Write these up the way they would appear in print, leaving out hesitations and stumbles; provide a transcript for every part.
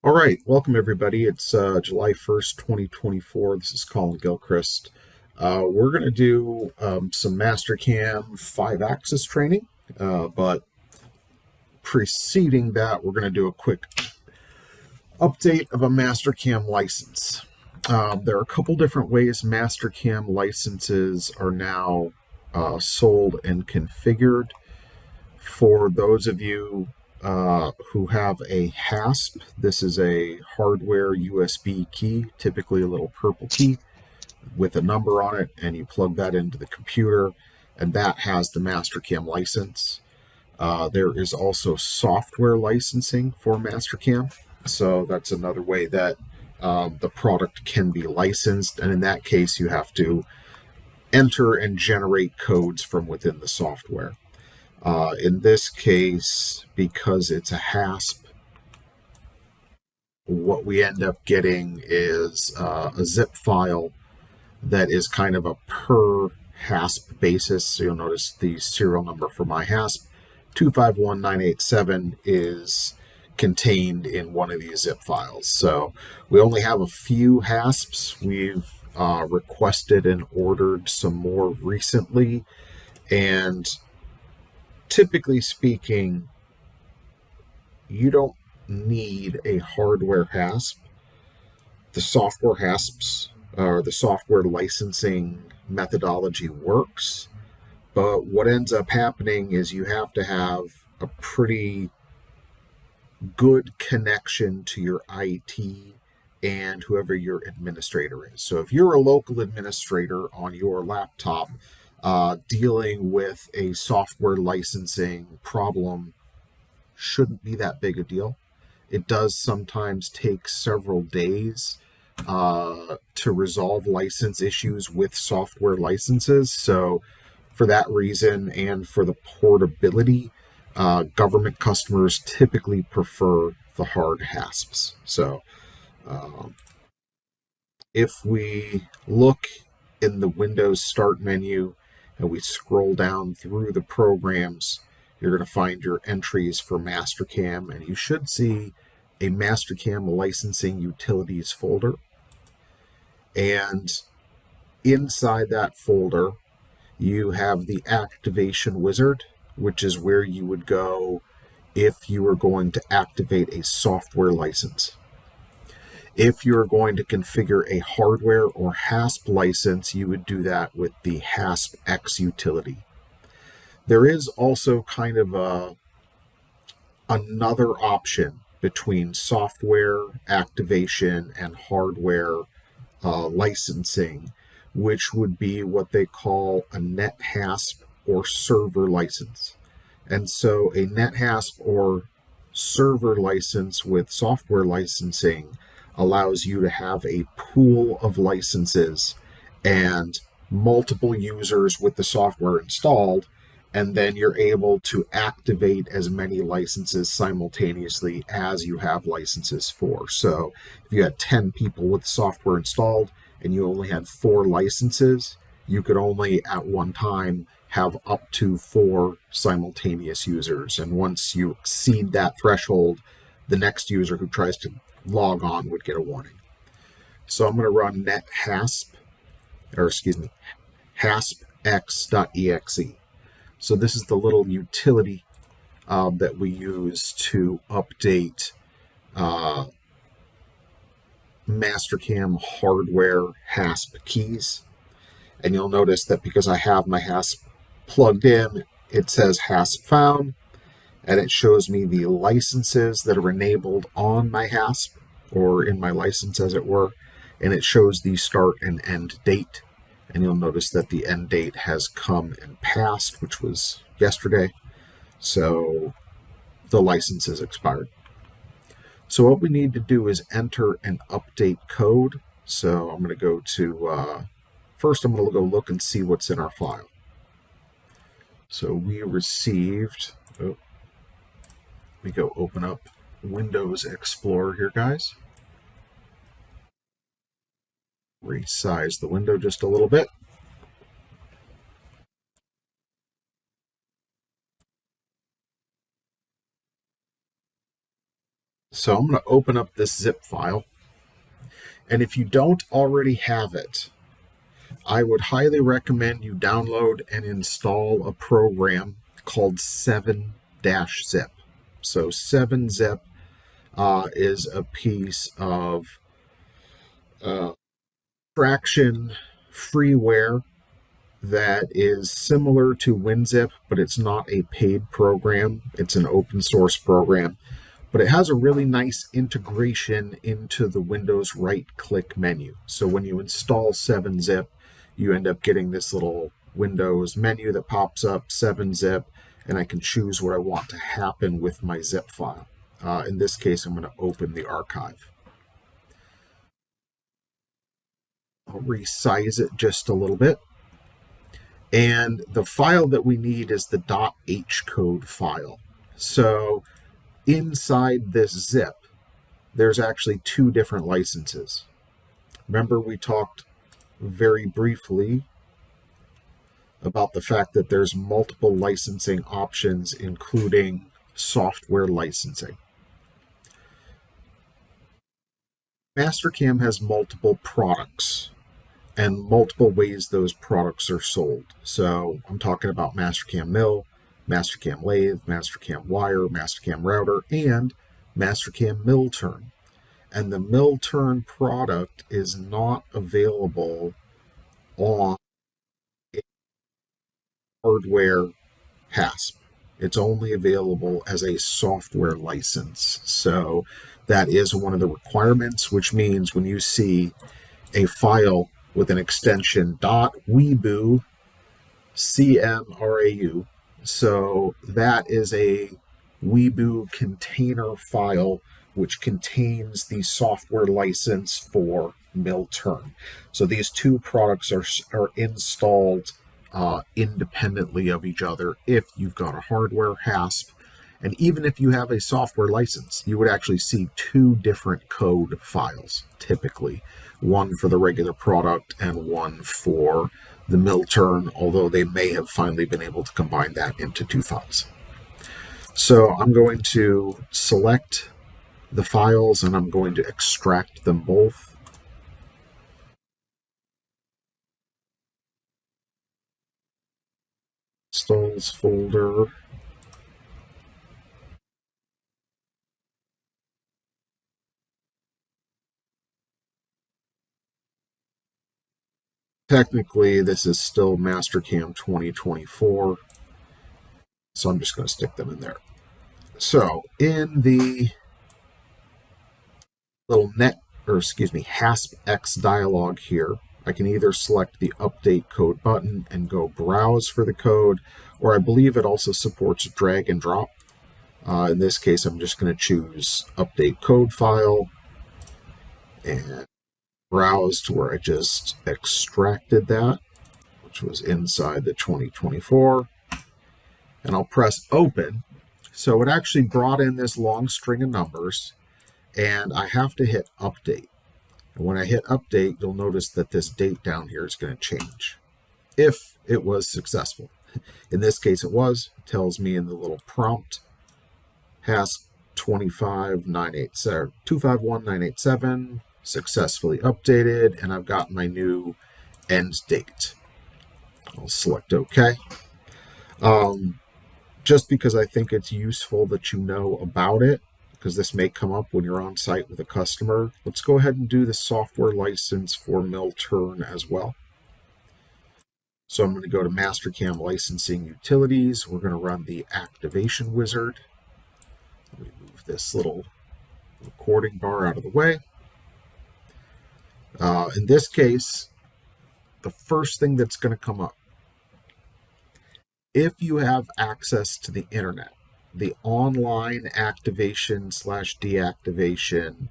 All right, welcome everybody. It's July 1st, 2024. This is Colin Gilchrist. We're going to do some Mastercam 5-axis training, but preceding that, we're going to do a quick update of a Mastercam license. There are a couple different ways Mastercam licenses are now sold and configured. For those of you who have a hasp, this is a hardware USB key, typically a little purple key with a number on it, and you plug that into the computer, and that has the Mastercam license. There is also software licensing for Mastercam, so that's another way that the product can be licensed, and in that case, you have to enter and generate codes from within the software. In this case, because it's a hasp, what we end up getting is a zip file that is kind of a per hasp basis. So you'll notice the serial number for my hasp, 251987, is contained in one of these zip files. So we only have a few hasps. We've requested and ordered some more recently, and typically speaking, you don't need a hardware hasp. The software hasps or the software licensing methodology works, but what ends up happening is you have to have a pretty good connection to your IT and whoever your administrator is. So if you're a local administrator on your laptop dealing with a software licensing problem, shouldn't be that big a deal. It does sometimes take several days to resolve license issues with software licenses. So for that reason and for the portability, government customers typically prefer the hard hasps. So if we look in the Windows Start menu and we scroll down through the programs, you're going to find your entries for Mastercam, and you should see a Mastercam licensing utilities folder. And inside that folder, you have the activation wizard, which is where you would go if you were going to activate a software license. If you're going to configure a hardware or hasp license, you would do that with the hasp-x utility. There is also kind of another option between software activation and hardware licensing, which would be what they call a NetHasp or server license. And so a NetHasp or server license with software licensing allows you to have a pool of licenses and multiple users with the software installed, and then you're able to activate as many licenses simultaneously as you have licenses for. So if you had 10 people with the software installed and you only had 4 licenses, you could only at one time have up to 4 simultaneous users. And once you exceed that threshold, the next user who tries to log on would get a warning. So I'm going to run haspx.exe. So this is the little utility that we use to update Mastercam hardware hasp keys. And you'll notice that because I have my hasp plugged in, it says hasp found, and it shows me the licenses that are enabled on my hasp, or in my license as it were, and it shows the start and end date. And you'll notice that the end date has come and passed, which was yesterday. So the license is expired. So what we need to do is enter an update code. So I'm going to go to, first I'm going to go look and see what's in our file. So we received, let me go open up Windows Explorer here, guys. Resize the window just a little bit. So I'm going to open up this zip file. And if you don't already have it, I would highly recommend you download and install a program called 7-Zip. So 7-Zip is a piece of traction freeware that is similar to WinZip, but it's not a paid program. It's an open source program, but it has a really nice integration into the Windows right-click menu. So when you install 7-Zip, you end up getting this little Windows menu that pops up, 7-Zip, and I can choose what I want to happen with my zip file. In this case, I'm going to open the archive. I'll resize it just a little bit. And the file that we need is the .hcode file. So inside this zip, there's actually two different licenses. Remember, we talked very briefly about the fact that there's multiple licensing options, including software licensing. Mastercam has multiple products and multiple ways those products are sold. So I'm talking about Mastercam Mill, Mastercam Lathe, Mastercam Wire, Mastercam Router, and Mastercam Mill Turn. And the Mill Turn product is not available on a hardware HASP. It's only available as a software license. So that is one of the requirements, which means when you see a file with an extension .weeboo CMRAU. So that is a Weeboo container file which contains the software license for Mill Turn. So these two products are installed independently of each other if you've got a hardware HASP. And even if you have a software license, you would actually see two different code files, typically. One for the regular product and one for the Mill Turn, although they may have finally been able to combine that into two files. So I'm going to select the files and I'm going to extract them both. Installs folder. Technically, this is still Mastercam 2024, so I'm just going to stick them in there. So in the little HASPX dialog here, I can either select the update code button and go browse for the code, or I believe it also supports drag and drop. In this case, I'm just going to choose update code file and browse to where I just extracted that, which was inside the 2024, and I'll press open. So it actually brought in this long string of numbers, and I have to hit update. And when I hit update, you'll notice that this date down here is going to change if it was successful. In this case, it was. It tells me in the little prompt, HASP 251987 successfully updated, and I've got my new end date. I'll select OK. Just because I think it's useful that you know about it, because this may come up when you're on site with a customer. Let's go ahead and do the software license for Mill Turn as well. So I'm going to go to Mastercam Licensing Utilities. We're going to run the activation wizard. Let me move this little recording bar out of the way. In this case, the first thing that's going to come up, if you have access to the internet, the online activation / deactivation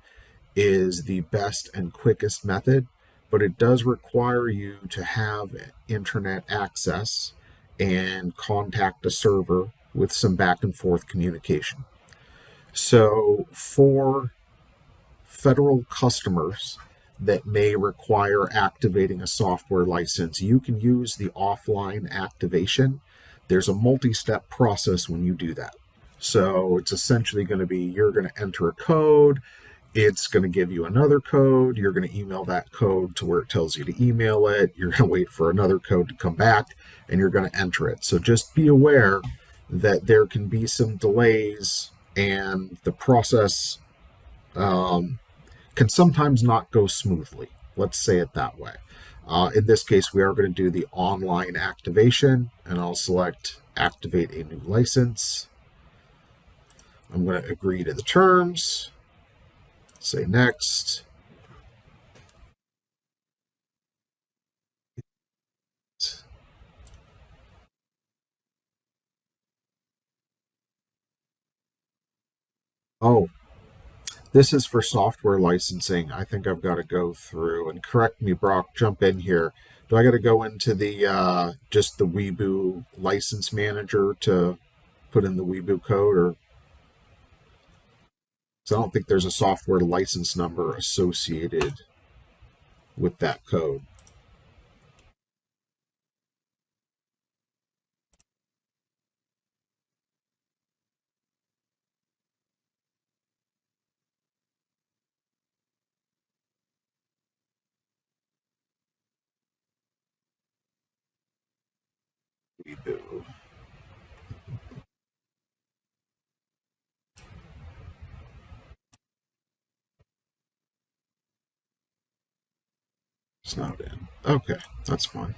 is the best and quickest method, but it does require you to have internet access and contact a server with some back and forth communication. So for federal customers that may require activating a software license, you can use the offline activation. There's a multi-step process when you do that. So it's essentially going to be you're going to enter a code, it's going to give you another code, you're going to email that code to where it tells you to email it, you're going to wait for another code to come back, and you're going to enter it. So just be aware that there can be some delays and the process can sometimes not go smoothly. Let's say it that way. In this case, we are going to do the online activation, and I'll select activate a new license. I'm going to agree to the terms, say next. Oh, this is for software licensing. I think I've got to go through and correct me, Brock. Jump in here. Do I got to go into the just the Weeboo license manager to put in the Weeboo code, or because I don't think there's a software license number associated with that code. Weeboo. It's not in. Okay, that's fine.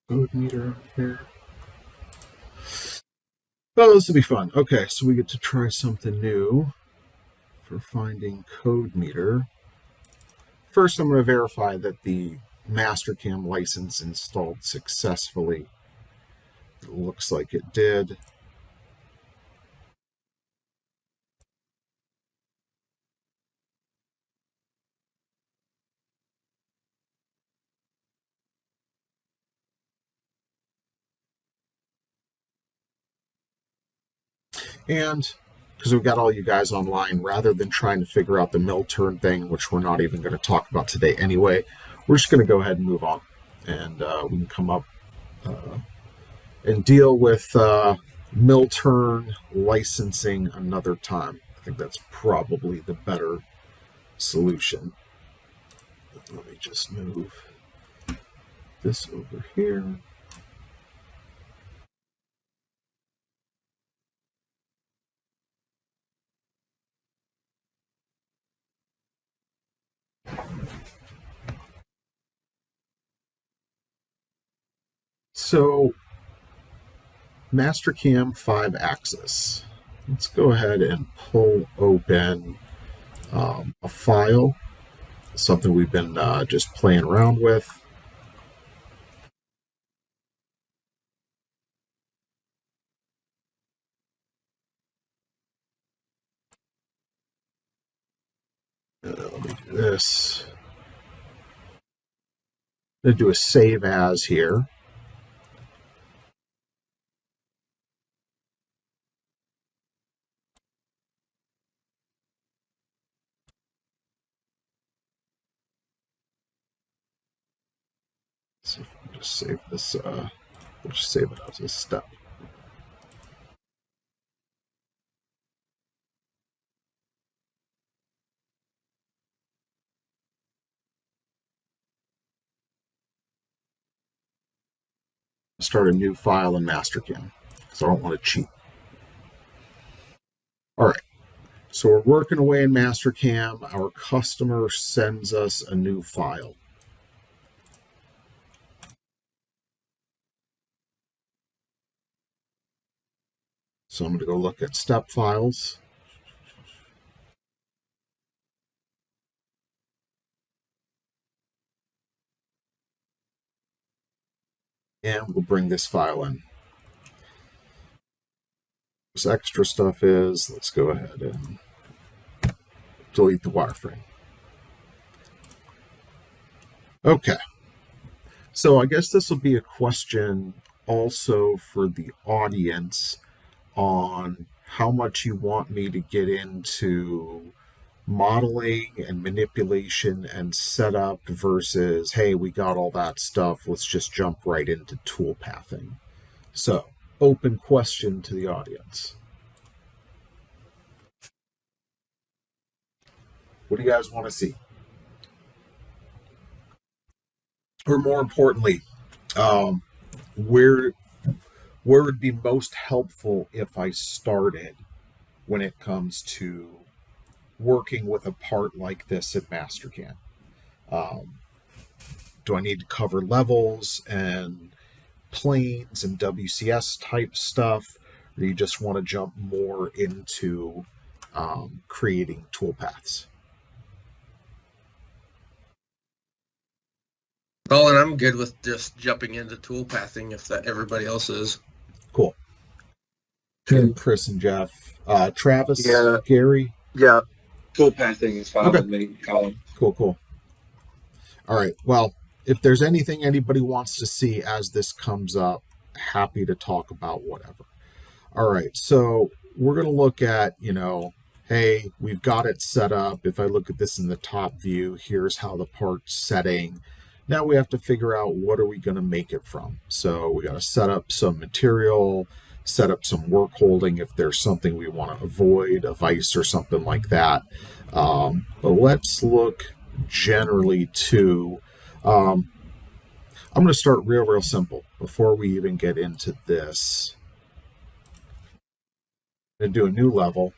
Code meter here. Oh, this will be fun. Okay, so we get to try something new for finding code meter. First, I'm going to verify that the Mastercam license installed successfully. It looks like it did. And because we've got all you guys online, rather than trying to figure out the mill turn thing, which we're not even going to talk about today anyway, we're just going to go ahead and move on. And we can come up and deal with mill turn licensing another time. I think that's probably the better solution. Let me just move this over here. So Mastercam 5 axis. Let's go ahead and pull open a file, something we've been just playing around with. Let me do this. I'm going to do a save as here. So we'll just save this. We'll just save it as a step. Start a new file in Mastercam because I don't want to cheat. All right. So we're working away in Mastercam. Our customer sends us a new file. So I'm going to go look at step files. And we'll bring this file in. This extra stuff is, let's go ahead and delete the wireframe. Okay. So I guess this will be a question also for the audience on how much you want me to get into modeling and manipulation and setup versus, hey, we got all that stuff, let's just jump right into toolpathing. So, open question to the audience. What do you guys want to see? Or more importantly, um, where would be most helpful if I started when it comes to working with a part like this at Mastercam? Um, do I need to cover levels and planes and WCS type stuff, or do you just want to jump more into creating toolpaths? Oh, and I'm good with just jumping into toolpathing if that everybody else is. Cool. Jim, Chris, and Jeff. Travis, Yeah. Gary? Yeah. Toolpathing is fine Okay. with me, Colin. Cool. All right. Well, if there's anything anybody wants to see as this comes up, happy to talk about whatever. All right. So we're going to look at, hey, we've got it set up. If I look at this in the top view, here's how the part's setting. Now we have to figure out what are we going to make it from. So we got to set up some material, set up some work holding if there's something we want to avoid, a vise or something like that. But let's look generally to, I'm going to start real simple before we even get into this. I'm going to do a new level.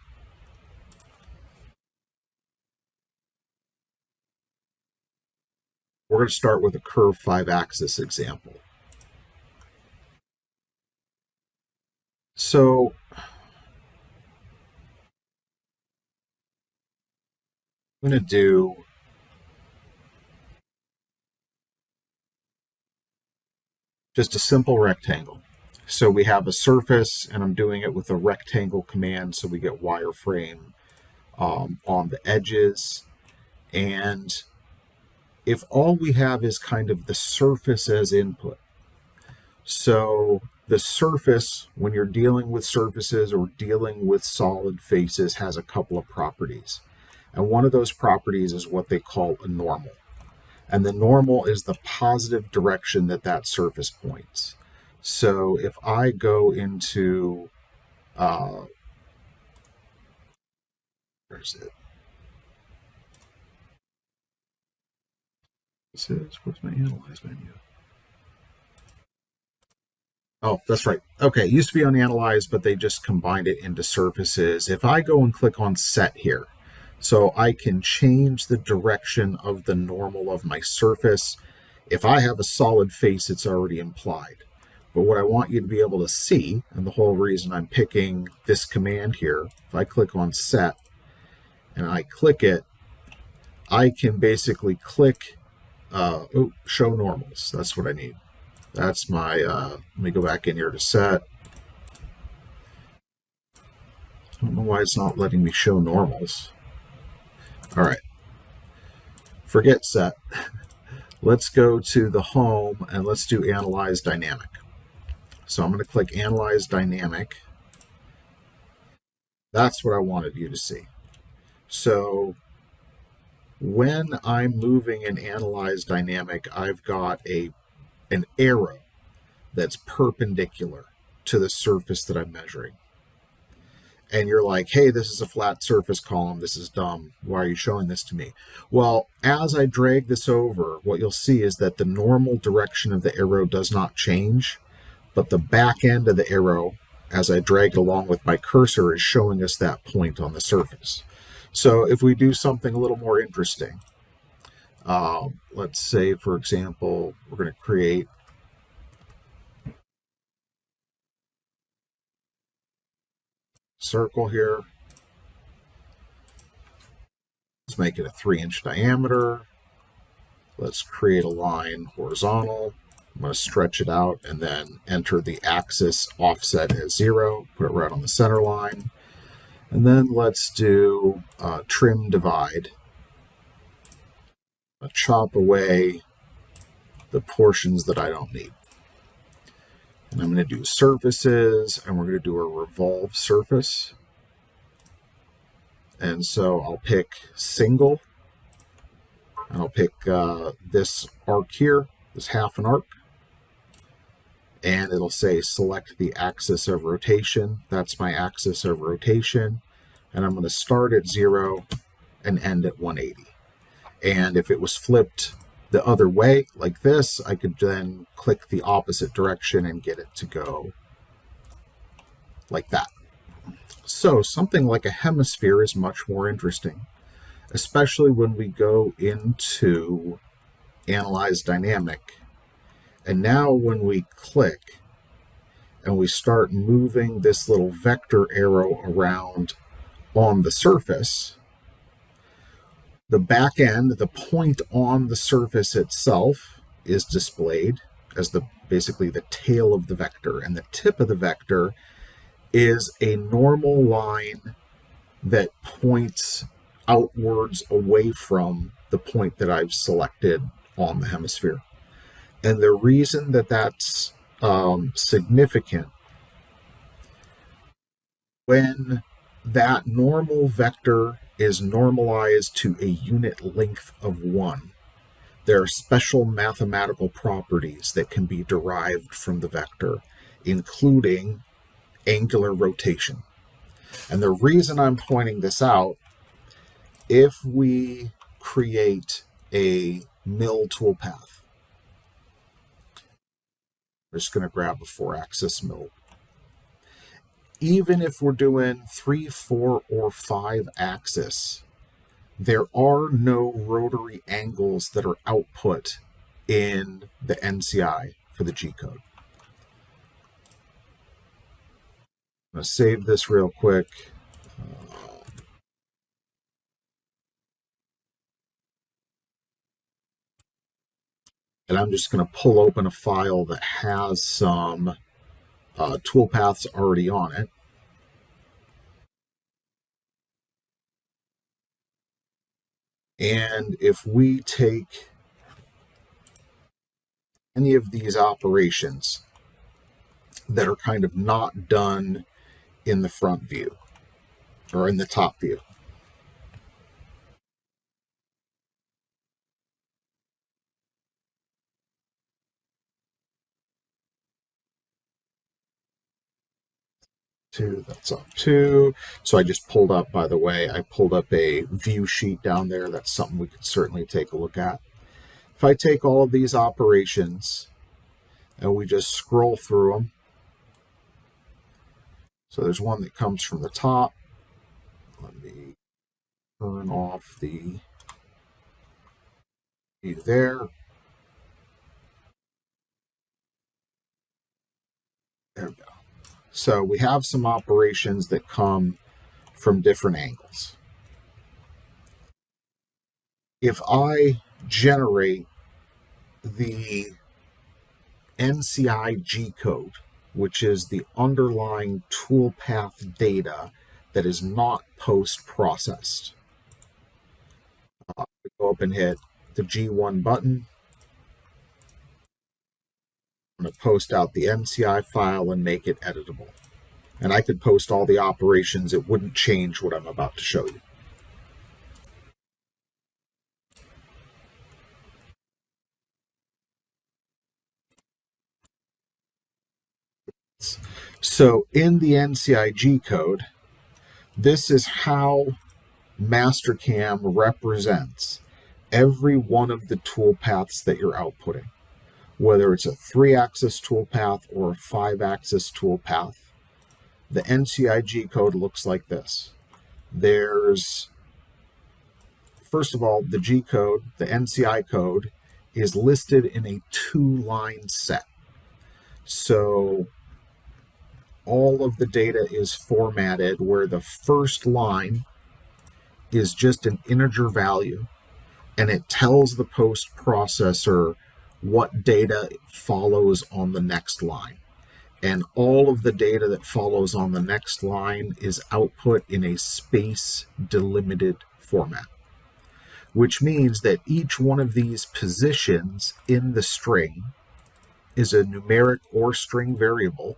We're going to start with a curve 5-axis example. So I'm going to do just a simple rectangle. So we have a surface, and I'm doing it with a rectangle command, so we get wireframe on the edges. And if all we have is kind of the surface as input, so the surface, when you're dealing with surfaces or dealing with solid faces, has a couple of properties. And one of those properties is what they call a normal. And the normal is the positive direction that surface points. So if I go into, where's it? Where's my Analyze menu? Oh, that's right. Okay, it used to be on Analyze, but they just combined it into surfaces. If I go and click on Set here, so I can change the direction of the normal of my surface. If I have a solid face, it's already implied. But what I want you to be able to see, and the whole reason I'm picking this command here, if I click on Set and I click it, I can basically click, show normals. That's what I need. That's my, let me go back in here to Set. I don't know why it's not letting me show normals. All right. Forget Set. Let's go to the home and let's do Analyze Dynamic. So I'm going to click Analyze Dynamic. That's what I wanted you to see. So when I'm moving in Analyze Dynamic, I've got an arrow that's perpendicular to the surface that I'm measuring. And you're like, hey, this is a flat surface column. This is dumb. Why are you showing this to me? Well, as I drag this over, what you'll see is that the normal direction of the arrow does not change, but the back end of the arrow, as I drag it along with my cursor, is showing us that point on the surface. So if we do something a little more interesting, let's say, for example, we're going to create circle here. Let's make it a 3-inch diameter. Let's create a line horizontal. I'm going to stretch it out and then enter the axis offset as 0, put it right on the center line. And then let's do trim divide. I'll chop away the portions that I don't need. And I'm going to do surfaces, and we're going to do a revolve surface. And so I'll pick single, and I'll pick this arc here, this half an arc, and it'll say select the axis of rotation. That's my axis of rotation. And I'm going to start at 0 and end at 180. And if it was flipped the other way, like this, I could then click the opposite direction and get it to go like that. So something like a hemisphere is much more interesting, especially when we go into Analyze Dynamic. And now when we click and we start moving this little vector arrow around on the surface, the back end, the point on the surface itself, is displayed as basically the tail of the vector, and the tip of the vector is a normal line that points outwards away from the point that I've selected on the hemisphere. And the reason that that's significant, when that normal vector is normalized to a unit length of 1, there are special mathematical properties that can be derived from the vector, including angular rotation. And the reason I'm pointing this out, if we create a mill toolpath, we're just going to grab a 4-axis mill. Even if we're doing 3, 4, or 5 axis, there are no rotary angles that are output in the NCI for the G code. I'm going to save this real quick. And I'm just going to pull open a file that has some toolpaths already on it. And if we take any of these operations that are kind of not done in the front view or in the top view, that's up 2. So I just pulled up, by the way, I pulled up a view sheet down there. That's something we could certainly take a look at. If I take all of these operations and we just scroll through them, so there's one that comes from the top. Let me turn off the view there. There we go. So we have some operations that come from different angles. If I generate the NCI G code, which is the underlying toolpath data that is not post-processed, go up and hit the G1 button. I'm going to post out the NCI file and make it editable. And I could post all the operations. It wouldn't change what I'm about to show you. So in the NCI G code, this is how Mastercam represents every one of the toolpaths that you're outputting. Whether it's a 3-axis toolpath or a 5-axis toolpath, the NCI G code looks like this. There's, first of all, the G code, the NCI code, is listed in a 2-line set. So all of the data is formatted where the first line is just an integer value, and it tells the post processor what data follows on the next line. And all of the data that follows on the next line is output in a space delimited format, which means that each one of these positions in the string is a numeric or string variable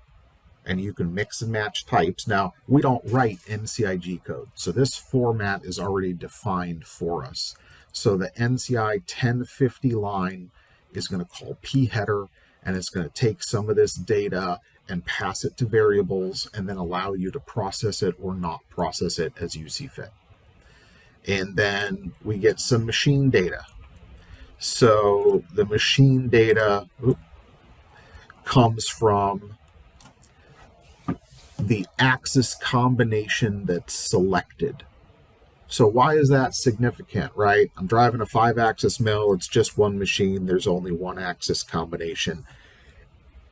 and you can mix and match types. Now, we don't write NCI code, so this format is already defined for us. So the NCI 1050 line is going to call p header, and it's going to take some of this data and pass it to variables and then allow you to process it or not process it as you see fit. And then we get some machine data. So the machine data comes from the axis combination that's selected. So why is that significant, right? I'm driving a 5-axis mill. It's just one machine. There's only one axis combination.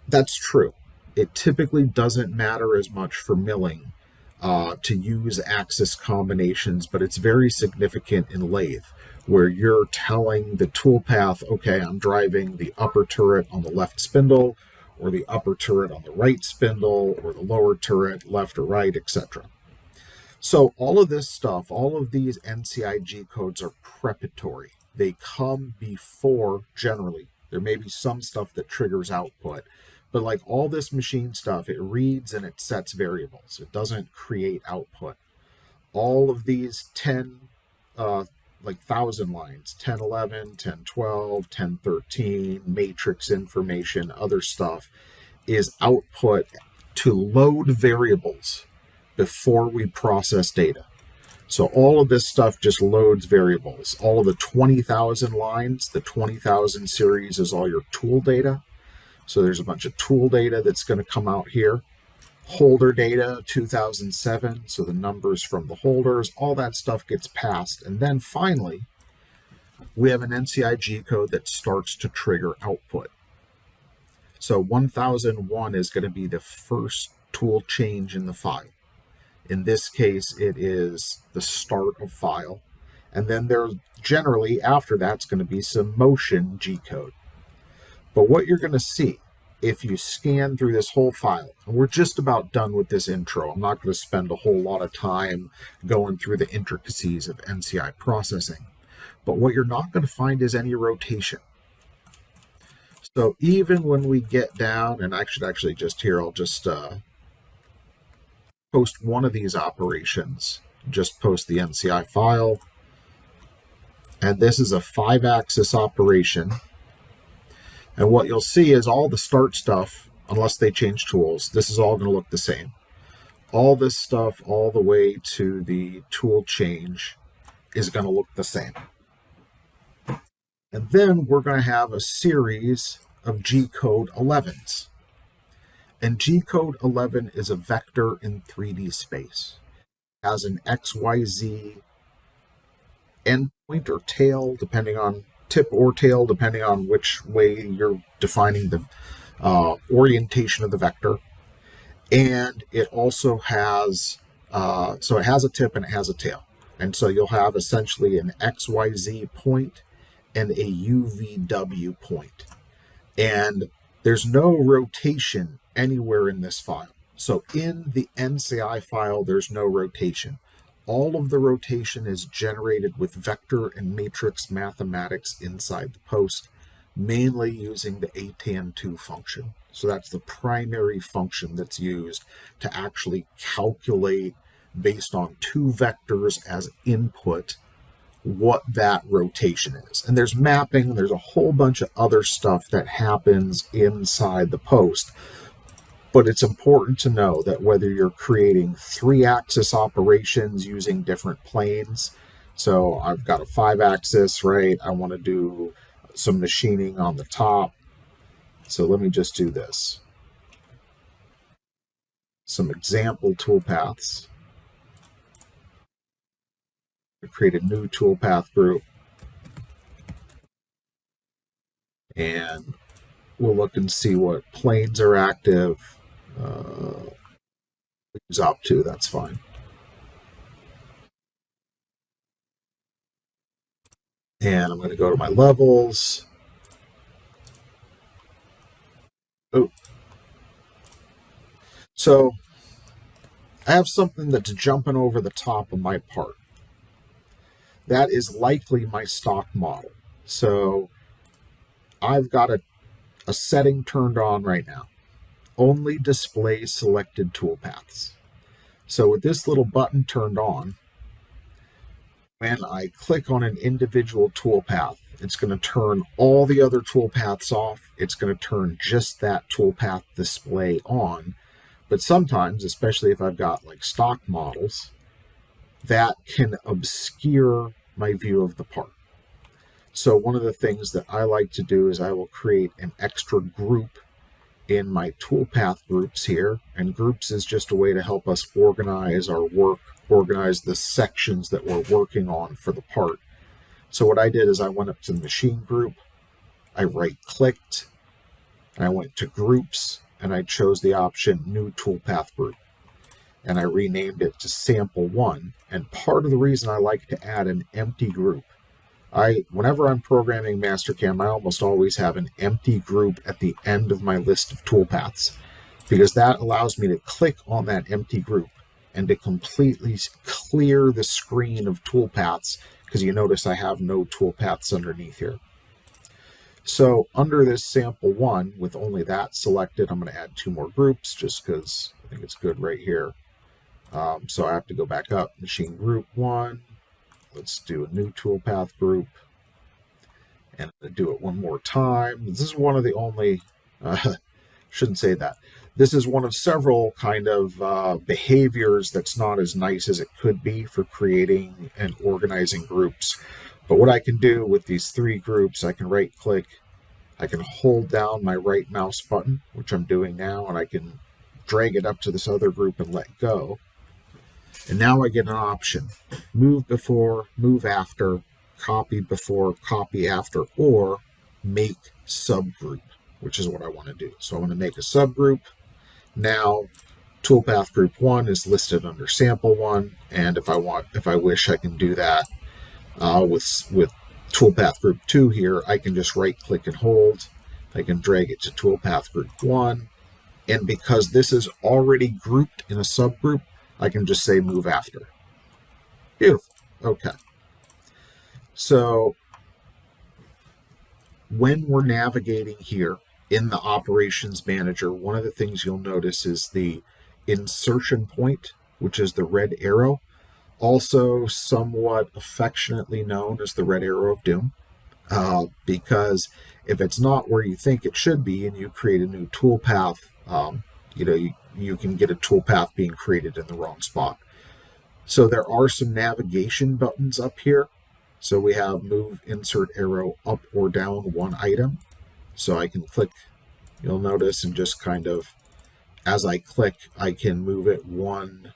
That's true. It typically doesn't matter as much for milling to use axis combinations, but it's very significant in lathe, where you're telling the toolpath, okay, I'm driving the upper turret on the left spindle, or the upper turret on the right spindle, or the lower turret left or right, etc. So all of this stuff, all of these NCI codes are preparatory. They come before, generally. There may be some stuff that triggers output, but like all this machine stuff, it reads and it sets variables. It doesn't create output. All of these 10, like 1,000 lines, 1011, 1012, 1013, matrix information, other stuff, is output to load variables before we process data. So all of this stuff just loads variables. All of the 20,000 lines, the 20,000 series is all your tool data. So there's a bunch of tool data that's going to come out here. Holder data, 2007, so the numbers from the holders, all that stuff gets passed. And then finally, we have an NCI code that starts to trigger output. So 1001 is going to be the first tool change in the file. In this case, it is the start of file. And then there's generally, after that's going to be some motion G-code. But what you're going to see, if you scan through this whole file, and we're just about done with this intro, I'm not going to spend a whole lot of time going through the intricacies of NCI processing, but what you're not going to find is any rotation. So even when we get down, and I should actually just here, I'll just post one of these operations, just post the NCI file, and this is a 5-axis operation. And what you'll see is all the start stuff, unless they change tools, this is all going to look the same. All this stuff all the way to the tool change is going to look the same. And then we're going to have a series of G-code 11s. And G-code 11 is a vector in 3D space. It has an XYZ endpoint or tail, depending on tip or tail, depending on which way you're defining the orientation of the vector. And it also has, so it has a tip and it has a tail. And so you'll have essentially an XYZ point and a UVW point. And there's no rotation anywhere in this file. So in the NCI file, there's no rotation. All of the rotation is generated with vector and matrix mathematics inside the post, mainly using the atan2 function. So that's the primary function that's used to actually calculate, based on 2 vectors as input, what that rotation is. And there's mapping, there's a whole bunch of other stuff that happens inside the post. But it's important to know that whether you're creating 3-axis operations using different planes, so I've got a 5-axis, right? I want to do some machining on the top. So let me just do this. Some example toolpaths. Create a new toolpath group. And we'll look and see what planes are active. Use op2, that's fine. And I'm going to go to my levels. Oh. So I have something that's jumping over the top of my part. That is likely my stock model. So I've got a setting turned on right now. only display selected toolpaths. So with this little button turned on, when I click on an individual toolpath, it's going to turn all the other toolpaths off. It's going to turn just that toolpath display on. But sometimes, especially if I've got like stock models, that can obscure my view of the part. So one of the things that I like to do is I will create an extra group in my toolpath groups here. And groups is just a way to help us organize our work, organize the sections that we're working on for the part. So what I did is I went up to the machine group, I right-clicked, and I went to groups, and I chose the option New Toolpath Group. And I renamed it to Sample 1. And part of the reason I like to add an empty group, whenever I'm programming Mastercam, I almost always have an empty group at the end of my list of toolpaths, because that allows me to click on that empty group and to completely clear the screen of toolpaths, because you notice I have no toolpaths underneath here. So under this sample 1, with only that selected, I'm going to add 2 more groups just because I think it's good right here. So I have to go back up, machine group 1. Let's do a new toolpath group. And I'm going to do it one more time. This is one of the only, shouldn't say that. This is one of several kind of behaviors that's not as nice as it could be for creating and organizing groups. But what I can do with these 3 groups, I can right click, I can hold down my right mouse button, which I'm doing now, and I can drag it up to this other group and let go. And now I get an option: move before, move after, copy before, copy after, or make subgroup, which is what I want to do. So I'm going to make a subgroup. Now toolpath group 1 is listed under sample 1, and if I wish, I can do that with toolpath group 2 here. I can just right click and hold. I can drag it to toolpath group 1, and because this is already grouped in a subgroup, I can just say move after. Beautiful. Okay. So when we're navigating here in the operations manager, one of the things you'll notice is the insertion point, which is the red arrow, also somewhat affectionately known as the red arrow of doom, because if it's not where you think it should be and you create a new toolpath, you can get a toolpath being created in the wrong spot. So there are some navigation buttons up here. So we have move insert arrow up or down one item. So I can click, you'll notice, and just kind of, as I click, I can move it one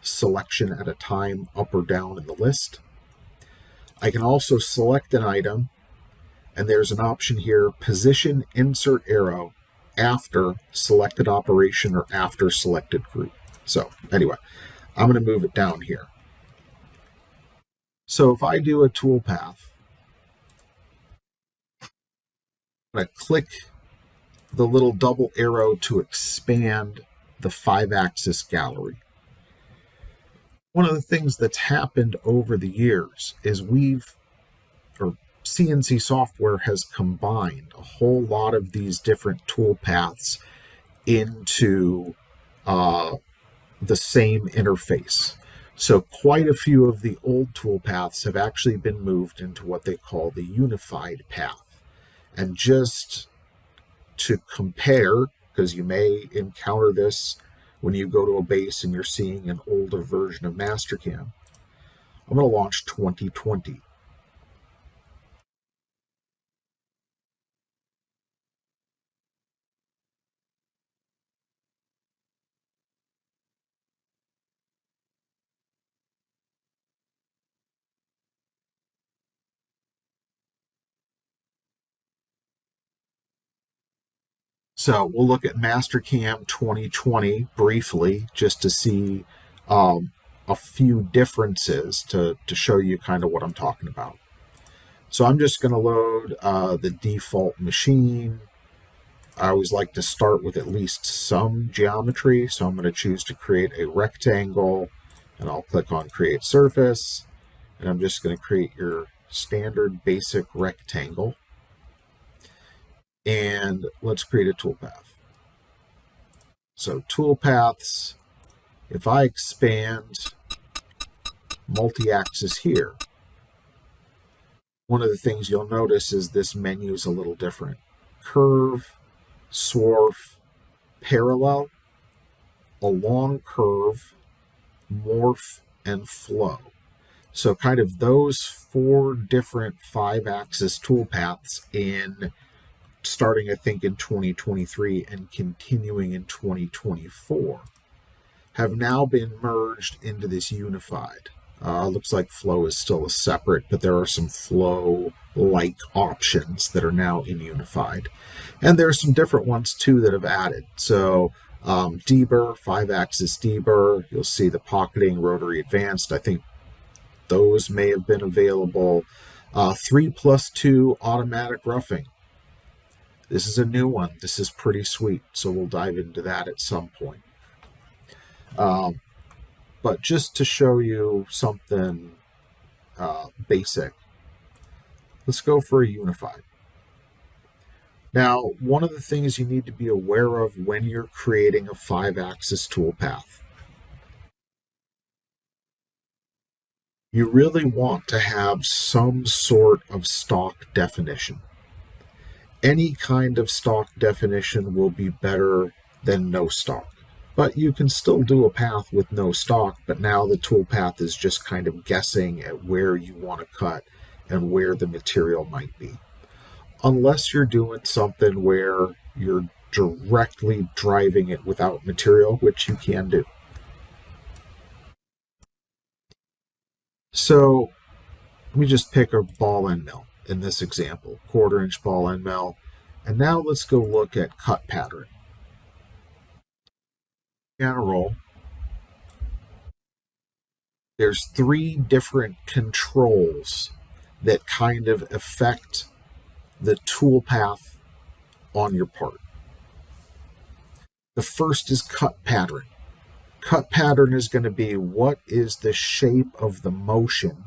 selection at a time up or down in the list. I can also select an item, and there's an option here: position insert arrow after selected operation or after selected group. So anyway, I'm going to move it down here. So if I do a toolpath, I'm going to click the little double arrow to expand the 5-axis gallery. One of the things that's happened over the years is CNC software has combined a whole lot of these different toolpaths into the same interface. So quite a few of the old toolpaths have actually been moved into what they call the unified path. And just to compare, because you may encounter this when you go to a base and you're seeing an older version of Mastercam, I'm going to launch 2020. So we'll look at Mastercam 2020 briefly, just to see a few differences to show you kind of what I'm talking about. So I'm just going to load the default machine. I always like to start with at least some geometry. So I'm going to choose to create a rectangle, and I'll click on create surface. And I'm just going to create your standard basic rectangle. And let's create a toolpath. So toolpaths, if I expand multi-axis here, one of the things you'll notice is this menu is a little different. Curve, swarf, parallel, along curve, morph, and flow. So kind of those 4 different 5-axis toolpaths in starting I think in 2023 and continuing in 2024 have now been merged into this unified. Looks like flow is still a separate, but there are some flow-like options that are now in unified. And there are some different ones too that have added. So deburr, 5-axis deburr, you'll see the pocketing, rotary advanced. I think those may have been available. 3+2 automatic roughing. This is a new one. This is pretty sweet. So we'll dive into that at some point. But just to show you something basic, let's go for a unified. Now, one of the things you need to be aware of when you're creating a 5-axis toolpath, you really want to have some sort of stock definition. Any kind of stock definition will be better than no stock. But you can still do a path with no stock, but now the toolpath is just kind of guessing at where you want to cut and where the material might be. Unless you're doing something where you're directly driving it without material, which you can do. So let me just pick a ball end mill in this example, 1/4-inch ball end mill. And now let's go look at cut pattern. General, there's 3 different controls that kind of affect the toolpath on your part. The first is cut pattern. Cut pattern is going to be what is the shape of the motion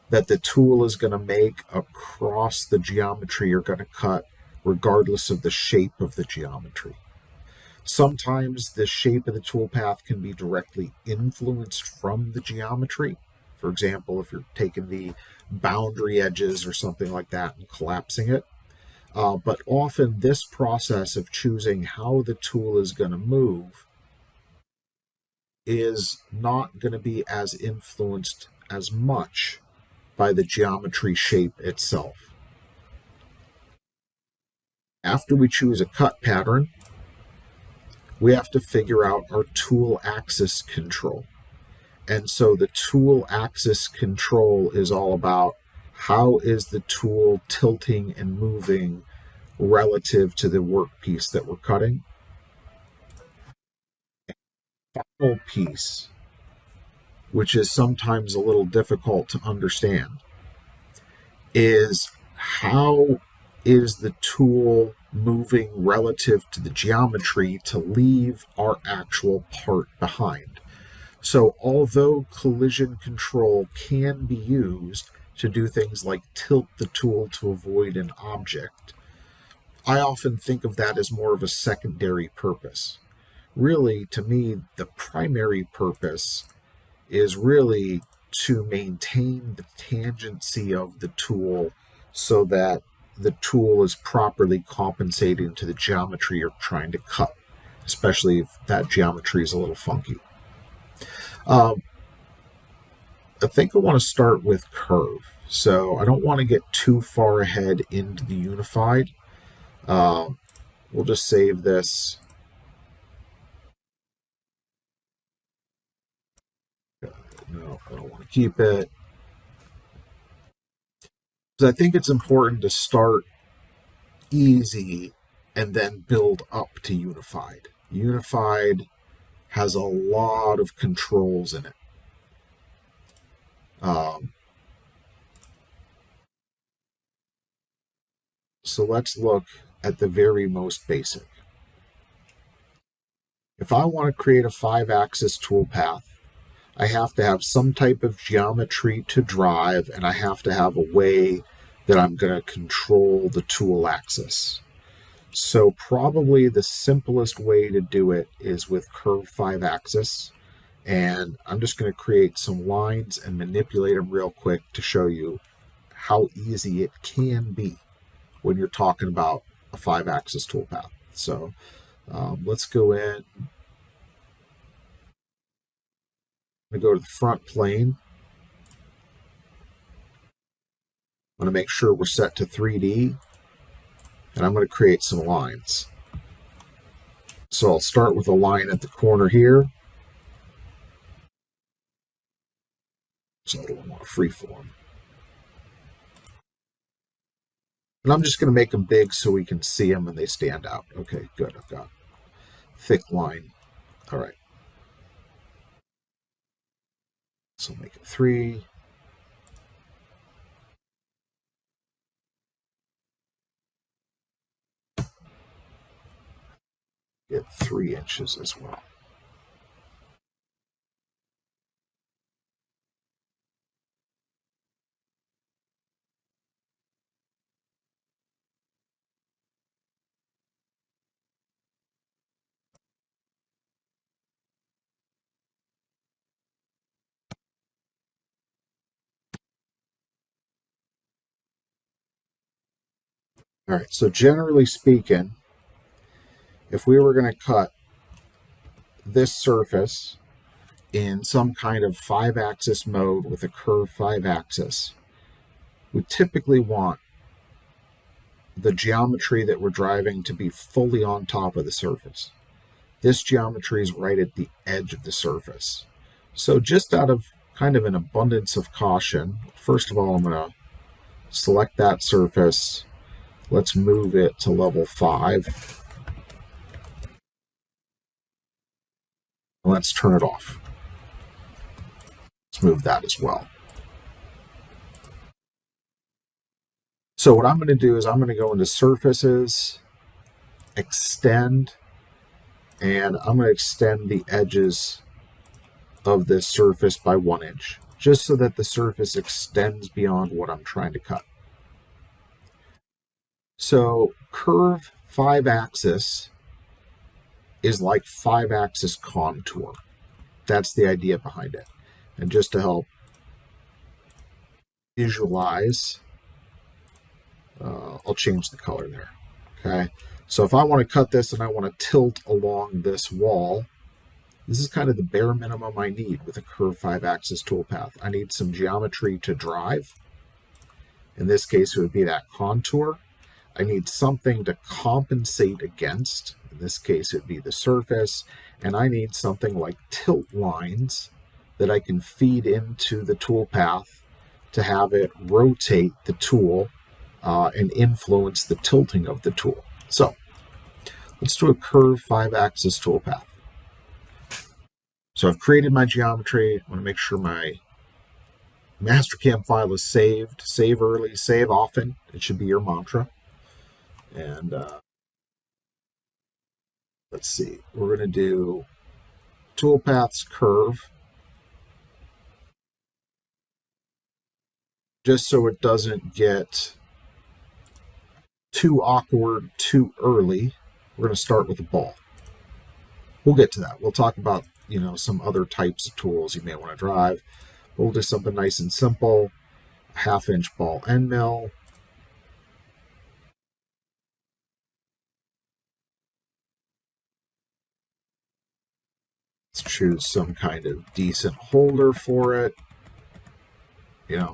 that the tool is going to make across the geometry you're going to cut, regardless of the shape of the geometry. Sometimes the shape of the toolpath can be directly influenced from the geometry. For example, if you're taking the boundary edges or something like that and collapsing it. But often this process of choosing how the tool is going to move is not going to be as influenced as much by the geometry shape itself. After we choose a cut pattern, we have to figure out our tool axis control. And so the tool axis control is all about how is the tool tilting and moving relative to the workpiece that we're cutting. And the final piece, which is sometimes a little difficult to understand, is how is the tool moving relative to the geometry to leave our actual part behind. So although collision control can be used to do things like tilt the tool to avoid an object, I often think of that as more of a secondary purpose. Really, to me, the primary purpose is really to maintain the tangency of the tool so that the tool is properly compensating to the geometry you're trying to cut, especially if that geometry is a little funky. I think I want to start with curve. So I don't want to get too far ahead into the unified. We'll just save this. No, I don't want to keep it. Because I think it's important to start easy and then build up to unified. Unified has a lot of controls in it. So let's look at the very most basic. If I want to create a 5-axis toolpath, I have to have some type of geometry to drive, and I have to have a way that I'm going to control the tool axis. So probably the simplest way to do it is with curve 5-axis. And I'm just going to create some lines and manipulate them real quick to show you how easy it can be when you're talking about a 5-axis toolpath. So let's go in. I'm going to go to the front plane. I'm going to make sure we're set to 3D. And I'm going to create some lines. So I'll start with a line at the corner here. So I don't want to freeform. And I'm just going to make them big so we can see them and they stand out. Okay, good. I've got thick line. All right. So I'll make it 3. Get 3 inches as well. All right, so generally speaking, if we were going to cut this surface in some kind of 5-axis mode with a curved 5-axis, we typically want the geometry that we're driving to be fully on top of the surface. This geometry is right at the edge of the surface. So just out of kind of an abundance of caution, first of all, I'm going to select that surface. Let's move it to level 5. Let's turn it off. Let's move that as well. So what I'm going to do is I'm going to go into surfaces, extend, and I'm going to extend the edges of this surface by 1 inch, just so that the surface extends beyond what I'm trying to cut. So curve 5-axis is like 5-axis contour. That's the idea behind it. And just to help visualize, I'll change the color there. Okay. So if I want to cut this and I want to tilt along this wall, this is kind of the bare minimum I need with a curved 5-axis toolpath. I need some geometry to drive. In this case, it would be that contour. I need something to compensate against. In this case, it would be the surface. And I need something like tilt lines that I can feed into the toolpath to have it rotate the tool and influence the tilting of the tool. So let's do a curved 5-axis toolpath. So I've created my geometry. I want to make sure my Mastercam file is saved. Save early, save often. It should be your mantra. And let's see. We're going to do toolpaths curve, just so it doesn't get too awkward too early. We're going to start with a ball. We'll get to that. We'll talk about, some other types of tools you may want to drive. We'll do something nice and simple. 1/2-inch ball end mill. Let's choose some kind of decent holder for it.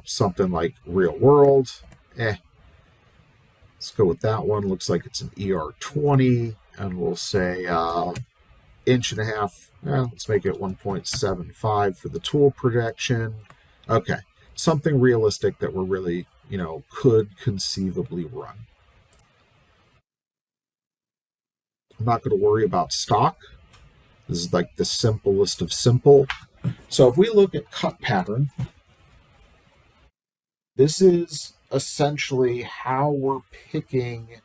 Something like Real World. Let's go with that one. Looks like it's an ER20. And we'll say 1.5 inch. Let's make it 1.75 for the tool projection. Okay. Something realistic that we're really, could conceivably run. I'm not going to worry about stock. This is like the simplest of simple. So if we look at cut pattern, this is essentially how we're picking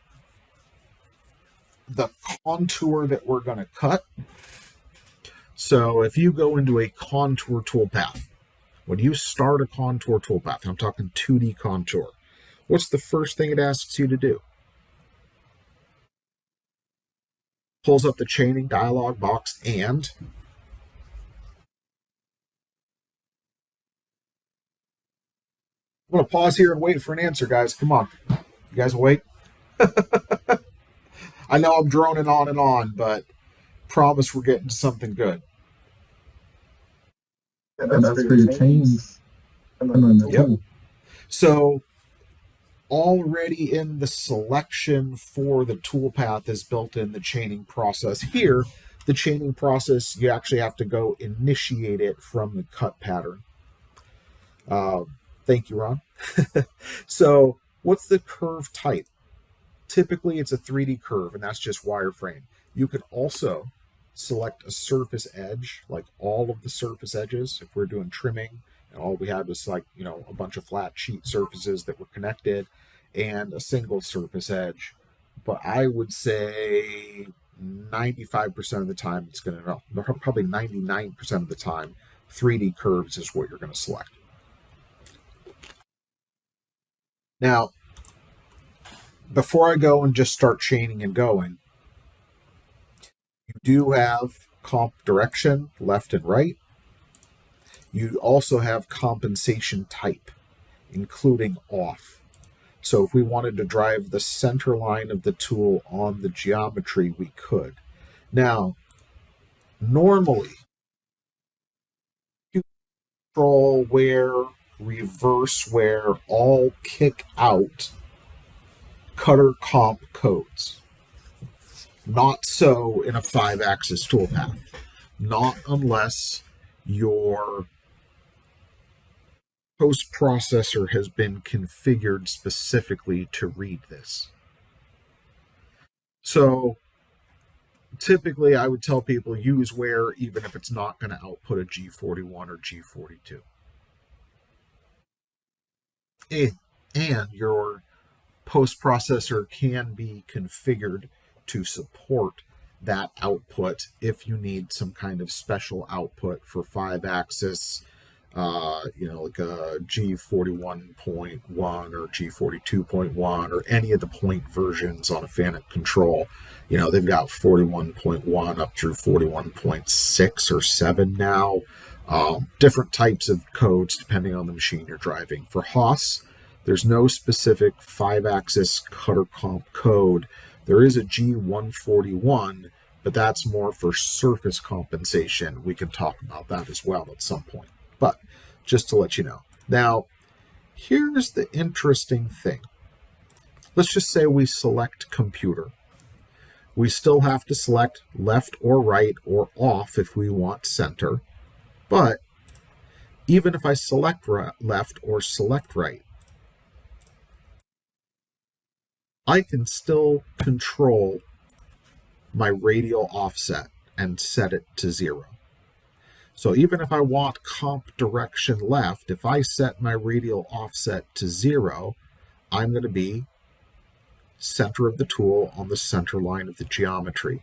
the contour that we're going to cut. So if you go into a contour toolpath, when you start a contour toolpath, and I'm talking 2D contour, what's the first thing it asks you to do? Pulls up the chaining dialog box, and I'm going to pause here and wait for an answer, guys. Come on. You guys wait? I know I'm droning on, but promise we're getting to something good. And that's for your chains and then the Yep. tool. So already in the selection for the toolpath is built in the chaining process. Here, the chaining process, you actually have to go initiate it from the cut pattern. Thank you, Ron. So what's the curve type? Typically, it's a 3D curve, and that's just wireframe. You can also select a surface edge, like all of the surface edges. If we're doing trimming, and all we had was like, a bunch of flat sheet surfaces that were connected and a single surface edge. But I would say 95% of the time, it's going to, probably 99% of the time, 3D curves is what you're going to select. Now, before I go and just start chaining and going, you do have comp direction, left and right. You also have compensation type, including off. So if we wanted to drive the center line of the tool on the geometry, we could. Now, normally, you control where, reverse where, all kick out cutter comp codes. Not so in a 5-axis toolpath. Not unless your post processor has been configured specifically to read this. So typically I would tell people use where even if it's not going to output a G41 or G42. And your post processor can be configured to support that output if you need some kind of special output for 5-axis, like a G41.1 or G42.1 or any of the point versions on a FANUC control. They've got 41.1 up through 41.6 or 7 now. Different types of codes depending on the machine you're driving. For Haas, there's no specific 5-axis cutter comp code. There is a G141, but that's more for surface compensation. We can talk about that as well at some point. But just to let you know. Now, here's the interesting thing. Let's just say we select computer. We still have to select left or right or off if we want center. But even if I select left or select right, I can still control my radial offset and set it to 0. So even if I want comp direction left, if I set my radial offset to 0, I'm going to be center of the tool on the center line of the geometry.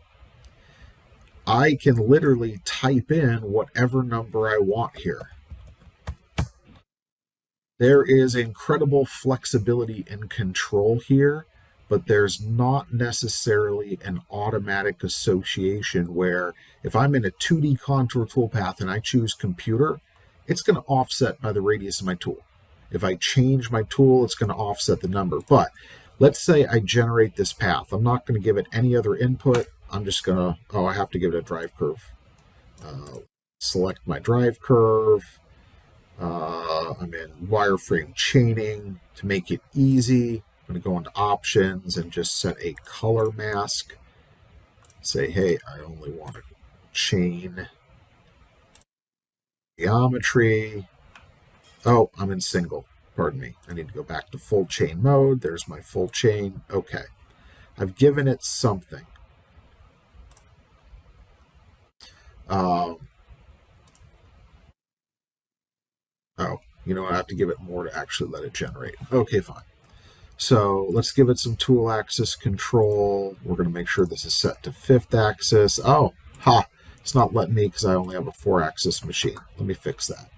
I can literally type in whatever number I want here. There is incredible flexibility and control here, but there's not necessarily an automatic association where if I'm in a 2D contour toolpath and I choose computer, it's going to offset by the radius of my tool. If I change my tool, it's going to offset the number. But let's say I generate this path. I'm not going to give it any other input. I'm just going to, I have to give it a drive curve. Select my drive curve. I'm in wireframe chaining to make it easy. I'm going to go into options and just set a color mask. Say, hey, I only want to chain geometry. Oh, I'm in single. Pardon me. I need to go back to full chain mode. There's my full chain. Okay. I've given it something. Oh, I have to give it more to actually let it generate. Okay, fine. So let's give it some tool axis control. We're going to make sure this is set to 5th axis. Oh, it's not letting me because I only have a 4-axis machine. Let me fix that.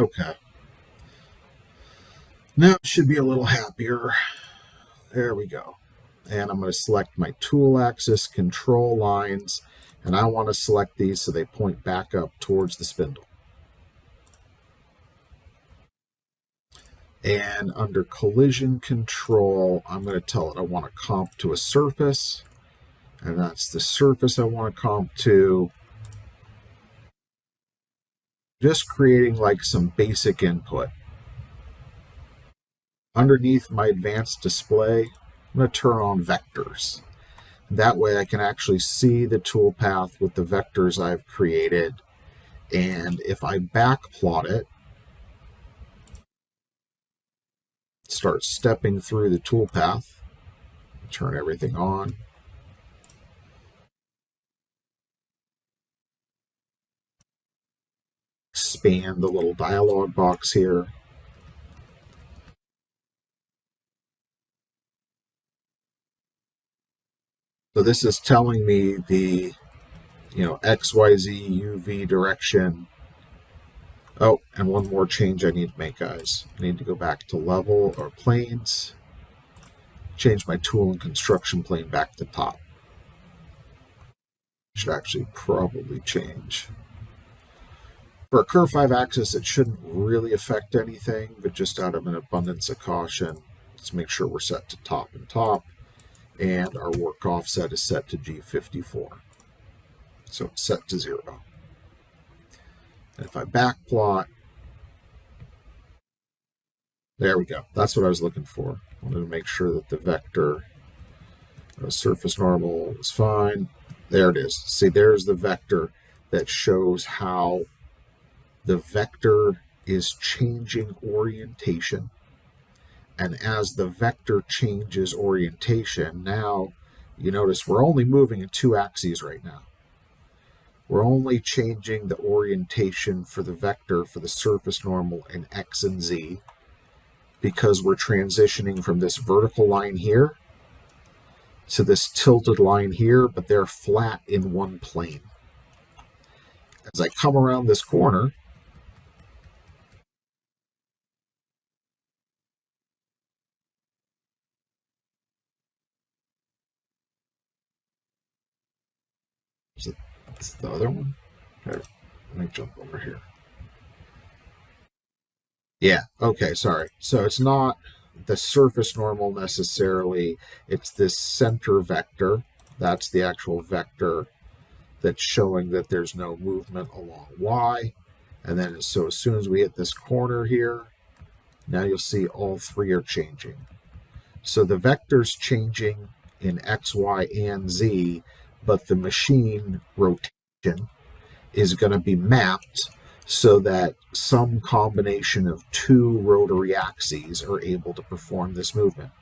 Okay. Now it should be a little happier. There we go. And I'm going to select my tool axis control lines, and I want to select these so they point back up towards the spindle. And under collision control, I'm going to tell it I want to comp to a surface, and that's the surface I want to comp to. Just creating like some basic input. Underneath my advanced display, I'm going to turn on vectors. That way I can actually see the toolpath with the vectors I've created. And if I backplot it, start stepping through the toolpath, turn everything on. Expand the little dialog box here. So this is telling me the, XYZ UV direction. Oh, and one more change I need to make, guys. I need to go back to level or planes. Change my tool and construction plane back to top. Should actually probably change. For a curve 5 axis, it shouldn't really affect anything, but just out of an abundance of caution, let's make sure we're set to top and top. And our work offset is set to G54. So it's set to 0. And if I backplot, there we go. That's what I was looking for. I wanted to make sure that the vector surface normal is fine. There it is. See, there's the vector that shows how the vector is changing orientation. And as the vector changes orientation, now you notice we're only moving in 2 axes right now. We're only changing the orientation for the vector for the surface normal in X and Z because we're transitioning from this vertical line here to this tilted line here, but they're flat in one plane. As I come around this corner, is the other one? Okay, let me jump over here. Yeah, okay, sorry. So it's not the surface normal necessarily, it's this center vector. That's the actual vector that's showing that there's no movement along Y. And then so as soon as we hit this corner here, now you'll see all 3 are changing. So the vector's changing in X, Y, and Z, but the machine rotation is going to be mapped so that some combination of 2 rotary axes are able to perform this movement.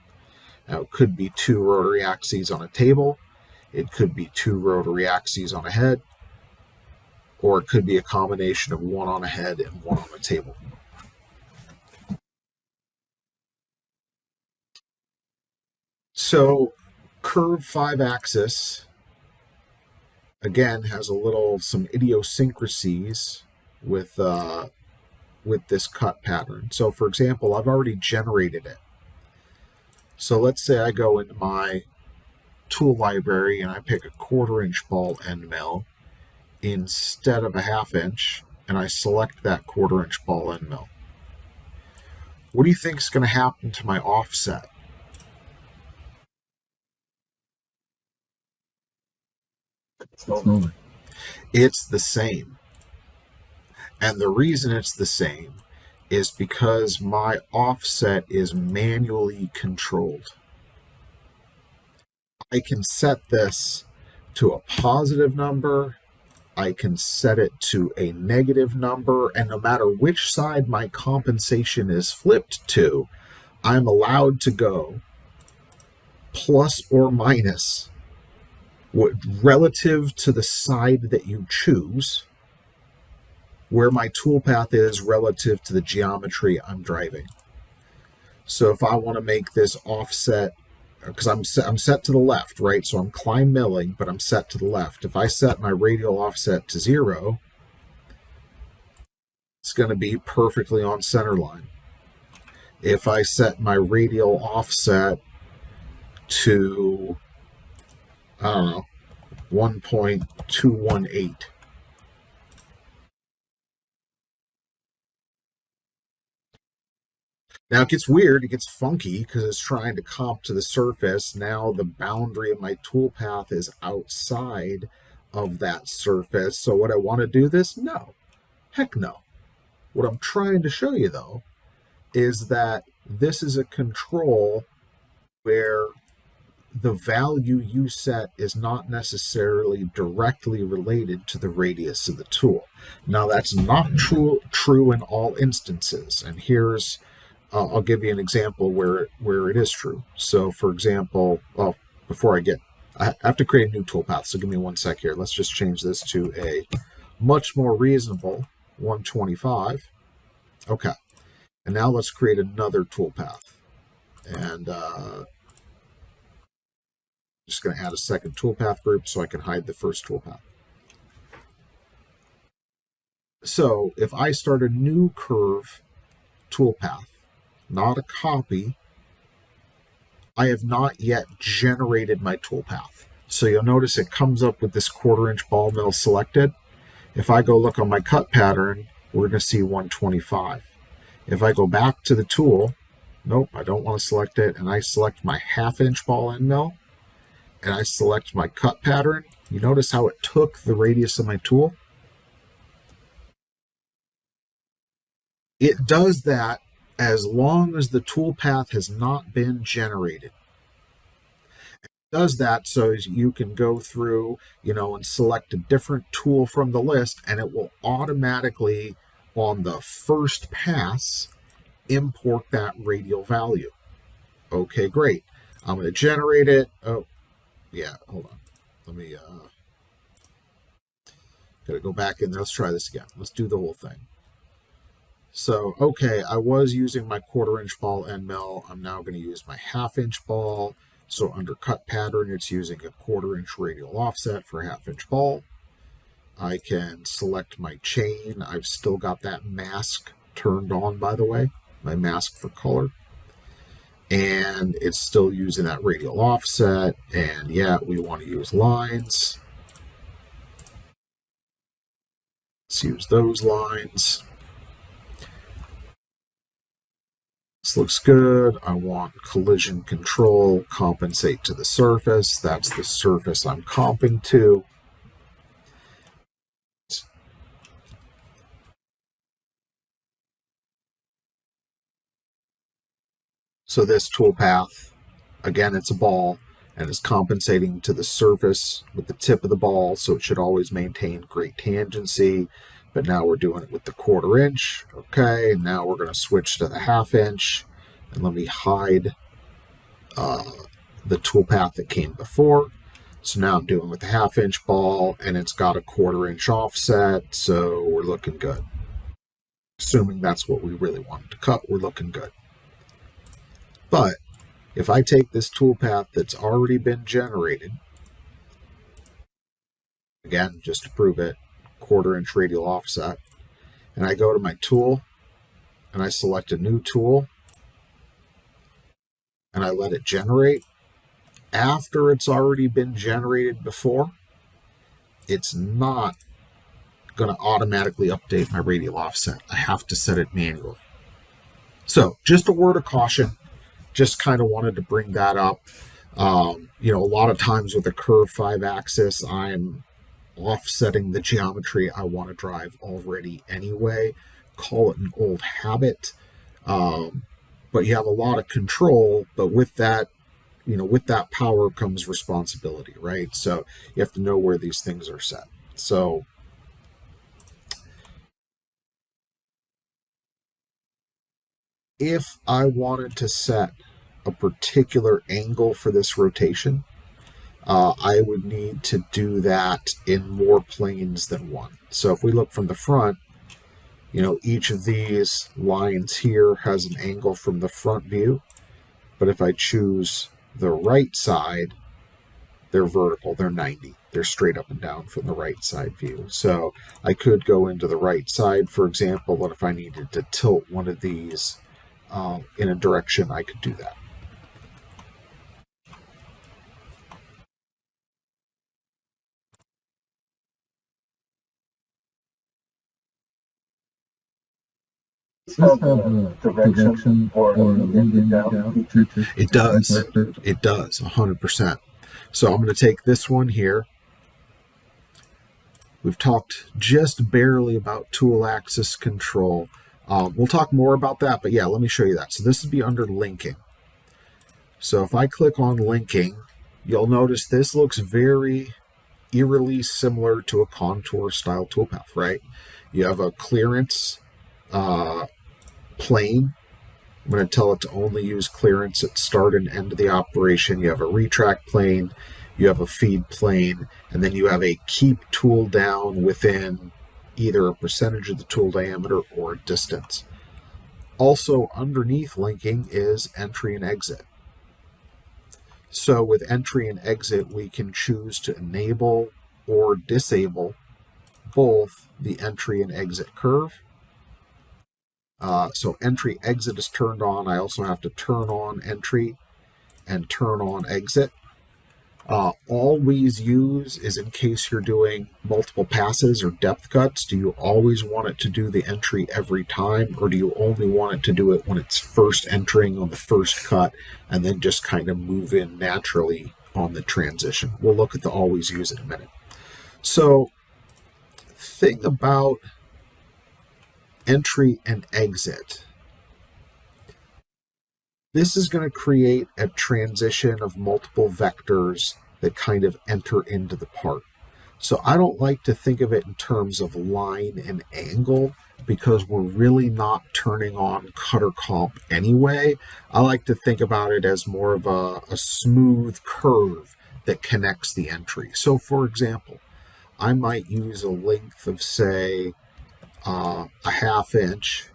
Now, it could be 2 rotary axes on a table, it could be 2 rotary axes on a head, or it could be a combination of 1 on a head and 1 on a table. So, curve 5 axis again has some idiosyncrasies with this cut pattern. So for example, I've already generated it. So let's say I go into my tool library and I pick a 1/4 inch ball end mill instead of a 1/2 inch, and I select that 1/4 inch ball end mill. What do you think is going to happen to my offset? It's the same. And the reason it's the same is because my offset is manually controlled. I can set this to a positive number, I can set it to a negative number, and no matter which side my compensation is flipped to, I'm allowed to go plus or minus relative to the side that you choose, where my toolpath is relative to the geometry I'm driving. So if I want to make this offset, because I'm set to the left, right? So I'm climb milling, but I'm set to the left. If I set my radial offset to 0, it's going to be perfectly on center line. If I set my radial offset to, I don't know, 1.218. Now it gets weird, it gets funky because it's trying to comp to the surface. Now the boundary of my toolpath is outside of that surface. So would I want to do this? No. Heck no. What I'm trying to show you though is that this is a control where the value you set is not necessarily directly related to the radius of the tool. Now that's not true in all instances, and here's I'll give you an example where it is true. So for example, well, before I have to create a new toolpath, so give me 1 sec here. Let's just change this to a much more reasonable 125. Okay, and now let's create another toolpath, and just going to add a second toolpath group so I can hide the first toolpath. So if I start a new curve toolpath, not a copy, I have not yet generated my toolpath. So you'll notice it comes up with this 1/4" ball mill selected. If I go look on my cut pattern, we're going to see 125. If I go back to the tool, nope, I don't want to select it, and I select my 1/2" ball end mill, and I select my cut pattern, you notice how it took the radius of my tool? It does that as long as the toolpath has not been generated. It does that so you can go through, and select a different tool from the list, and it will automatically, on the first pass, import that radial value. Okay, great. I'm going to generate it. Oh, yeah, hold on. Let me, gotta go back in there. Let's try this again. Let's do the whole thing. So, okay, I was using my 1/4" ball end mill. I'm now going to use my 1/2" ball. So under cut pattern, it's using a 1/4" radial offset for 1/2" ball. I can select my chain. I've still got that mask turned on, by the way, my mask for color. And it's still using that radial offset. And yeah, we want to use lines. Let's use those lines. This looks good. I want collision control, compensate to the surface. That's the surface I'm comping to. So this toolpath, again, it's a ball, and it's compensating to the surface with the tip of the ball, so it should always maintain great tangency. But now we're doing it with the 1/4". Okay, and now we're going to switch to the 1/2", and let me hide the toolpath that came before. So now I'm doing with the 1/2" ball, and it's got a 1/4" offset, so we're looking good. Assuming that's what we really wanted to cut, we're looking good. But if I take this toolpath that's already been generated, again, just to prove it, 1/4" radial offset, and I go to my tool, and I select a new tool, and I let it generate, after it's already been generated before, it's not going to automatically update my radial offset. I have to set it manually. So just a word of caution. Just kind of wanted to bring that up. A lot of times with a curve 5-axis, I'm offsetting the geometry I want to drive already anyway. Call it an old habit. But you have a lot of control, but with that, with that power comes responsibility, right? So you have to know where these things are set. So if I wanted to set a particular angle for this rotation, I would need to do that in more planes than one. So if we look from the front, each of these lines here has an angle from the front view. But if I choose the right side, they're vertical, they're 90. they're straight up and down from the right side view. So I could go into the right side, for example, but if I needed to tilt one of these in a direction, I could do that. Does this have a direction or a moving down feature? It does. It does, 100%. So I'm going to take this one here. We've talked just barely about tool axis control. We'll talk more about that, but yeah, let me show you that. So this would be under linking. So if I click on linking, you'll notice this looks very eerily similar to a contour style toolpath, right? You have a clearance plane. I'm going to tell it to only use clearance at start and end of the operation. You have a retract plane, you have a feed plane, and then you have a keep tool down within either a percentage of the tool diameter or a distance. Also underneath linking is entry and exit. So with entry and exit, we can choose to enable or disable both the entry and exit curve. So entry exit is turned on. I also have to turn on entry and turn on exit. Always use is in case you're doing multiple passes or depth cuts. Do you always want it to do the entry every time, or do you only want it to do it when it's first entering on the first cut and then just kind of move in naturally on the transition? We'll look at the always use in a minute. So thing about entry and exit. This is going to create a transition of multiple vectors that kind of enter into the part. So I don't like to think of it in terms of line and angle because we're really not turning on cutter comp anyway. I like to think about it as more of a smooth curve that connects the entry. So for example, I might use a length of, say, a 1/2 inch,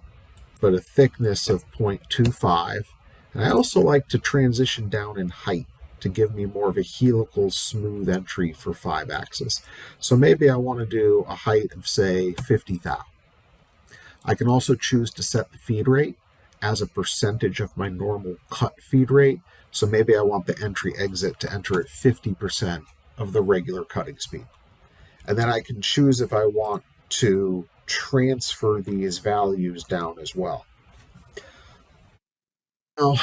but a thickness of 0.25. And I also like to transition down in height to give me more of a helical smooth entry for 5-axis. So maybe I want to do a height of, say, 50 thou. I can also choose to set the feed rate as a percentage of my normal cut feed rate. So maybe I want the entry exit to enter at 50% of the regular cutting speed. And then I can choose if I want to transfer these values down as well. Now,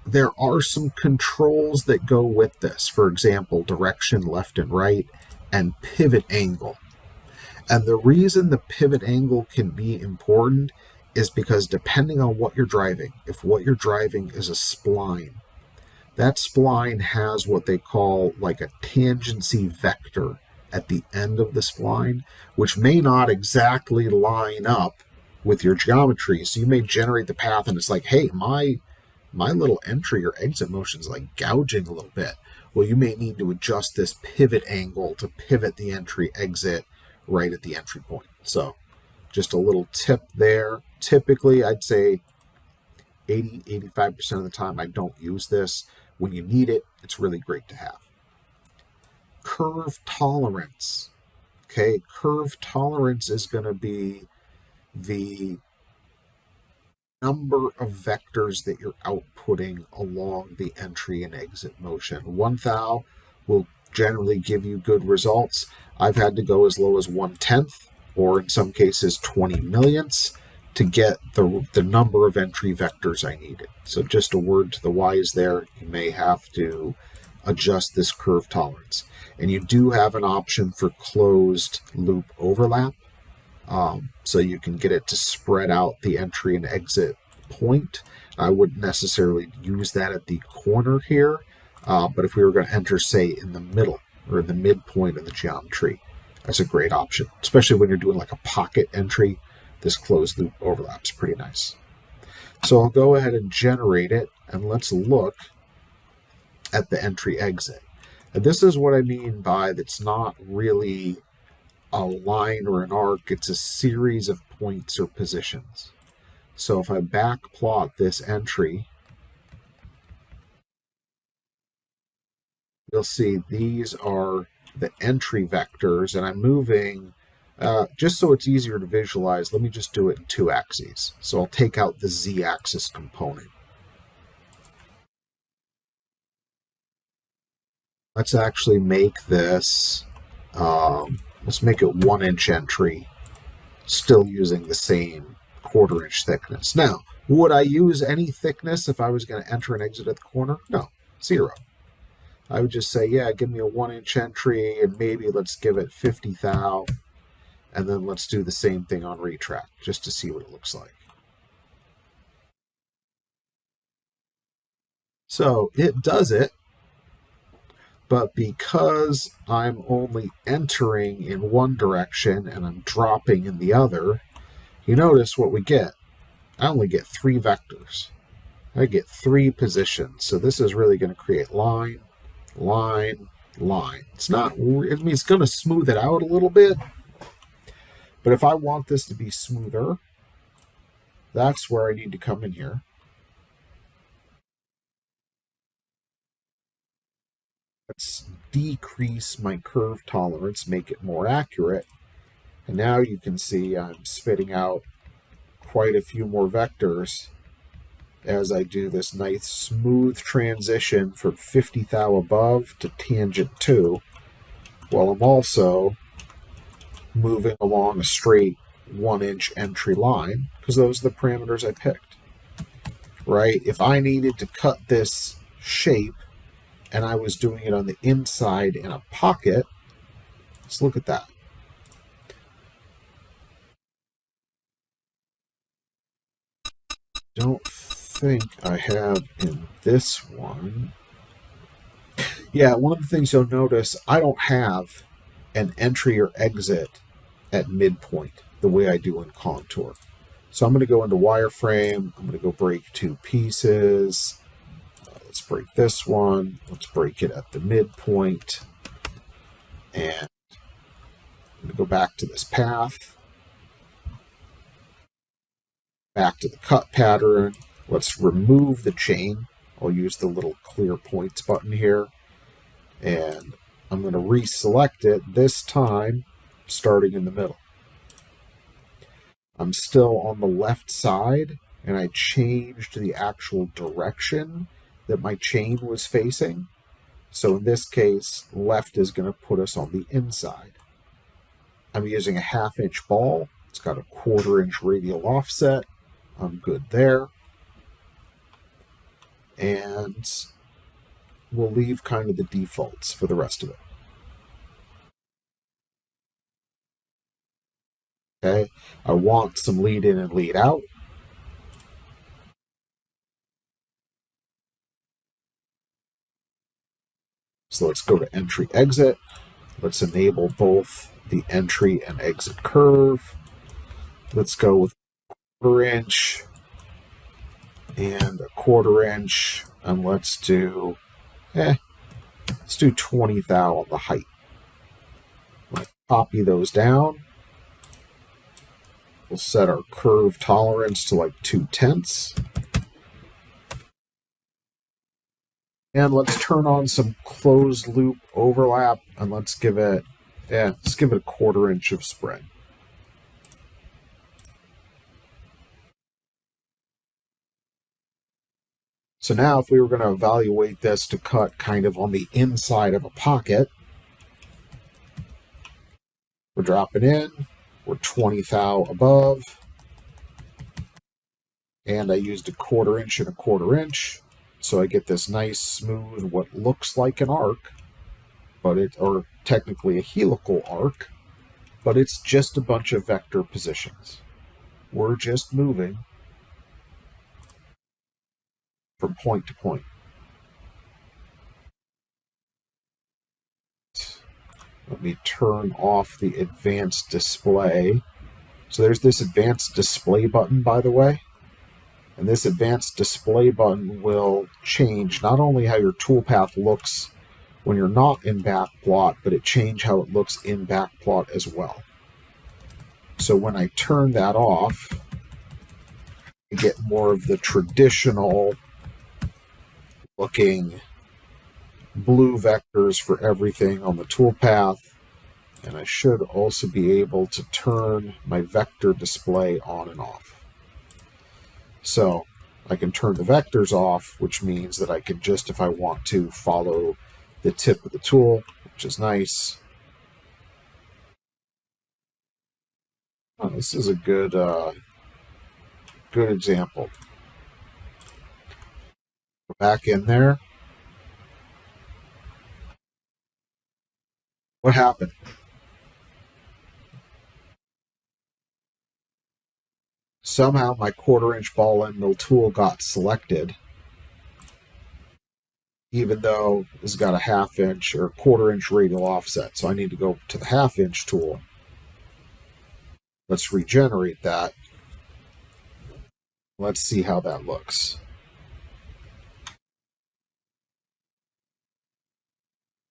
there are some controls that go with this. For example, direction left and right and pivot angle. And the reason the pivot angle can be important is because depending on what you're driving, if what you're driving is a spline, that spline has what they call like a tangency vector at the end of the spline, which may not exactly line up with your geometry. So you may generate the path and it's like, hey, my little entry or exit motion is like gouging a little bit. Well, you may need to adjust this pivot angle to pivot the entry exit right at the entry point. So just a little tip there. Typically, I'd say 80-85% of the time I don't use this. When you need it, it's really great to have. Curve tolerance. Okay, curve tolerance is going to be the number of vectors that you're outputting along the entry and exit motion. 1 thou will generally give you good results. I've had to go as low as 1/10 or in some cases 20 millionths to get the number of entry vectors I needed. So just a word to the wise there, you may have to adjust this curve tolerance. And you do have an option for closed loop overlap. So you can get it to spread out the entry and exit point. I wouldn't necessarily use that at the corner here, but if we were going to enter, say, in the middle or in the midpoint of the geometry, that's a great option, especially when you're doing like a pocket entry. This closed loop overlap is pretty nice. So I'll go ahead and generate it, and let's look at the entry exit. And this is what I mean by that's not really a line or an arc, it's a series of points or positions. So if I back plot this entry, you'll see these are the entry vectors, and I'm moving, just so it's easier to visualize, let me just do it in 2 axes. So I'll take out the z-axis component. Let's actually make this, let's make it 1-inch entry, still using the same 1/4-inch thickness. Now, would I use any thickness if I was going to enter and exit at the corner? No, 0. I would just say, yeah, give me a 1-inch entry, and maybe let's give it 50 thou, and then let's do the same thing on retract, just to see what it looks like. So it does it, but because I'm only entering in one direction and I'm dropping in the other, you notice what we get. I only get 3 vectors. I get 3 positions. So this is really going to create line, line, line. It's not, I mean, it's going to smooth it out a little bit, but if I want this to be smoother, that's where I need to come in here. Let's decrease my curve tolerance, make it more accurate. And now you can see I'm spitting out quite a few more vectors as I do this nice smooth transition from 50 thou above to tangent 2, while I'm also moving along a straight 1-inch entry line, because those are the parameters I picked. Right? If I needed to cut this shape and I was doing it on the inside in a pocket, let's look at that. Don't think I have in this one. Yeah, one of the things you'll notice, I don't have an entry or exit at midpoint the way I do in Contour. So I'm going to go into wireframe. I'm going to go break 2 pieces. Let's break this one. Let's break it at the midpoint. And I'm going to go back to this path. Back to the cut pattern. Let's remove the chain. I'll use the little clear points button here. And I'm going to reselect it, this time starting in the middle. I'm still on the left side, and I changed the actual direction that my chain was facing. So in this case, left is going to put us on the inside. I'm using a 1/2-inch ball. It's got a 1/4-inch radial offset. I'm good there. And we'll leave kind of the defaults for the rest of it. Okay, I want some lead in and lead out. So let's go to entry exit. Let's enable both the entry and exit curve. Let's go with 1/4-inch and a 1/4-inch, and let's do 20 thou on the height. Let's copy those down. We'll set our curve tolerance to like 2/10. And let's turn on some closed loop overlap, and let's give it a 1/4-inch of spread. So now if we were going to evaluate this to cut kind of on the inside of a pocket, we're dropping in, we're 20 thou above, and I used a 1/4-inch and a 1/4-inch, so I get this nice smooth, what looks like an arc, or technically a helical arc, but it's just a bunch of vector positions. We're just moving from point to point. Let me turn off the advanced display. So there's this advanced display button, by the way. And this advanced display button will change not only how your toolpath looks when you're not in backplot, but it changes how it looks in backplot as well. So when I turn that off, I get more of the traditional looking blue vectors for everything on the toolpath. And I should also be able to turn my vector display on and off. So I can turn the vectors off, which means that I can just, if I want to, follow the tip of the tool, which is nice. Oh, this is a good example. Go back in there. What happened? Somehow my 1/4-inch ball end mill tool got selected, even though it's got a 1/2 inch or 1/4-inch radial offset. So I need to go to the 1/2 inch tool. Let's regenerate that. Let's see how that looks.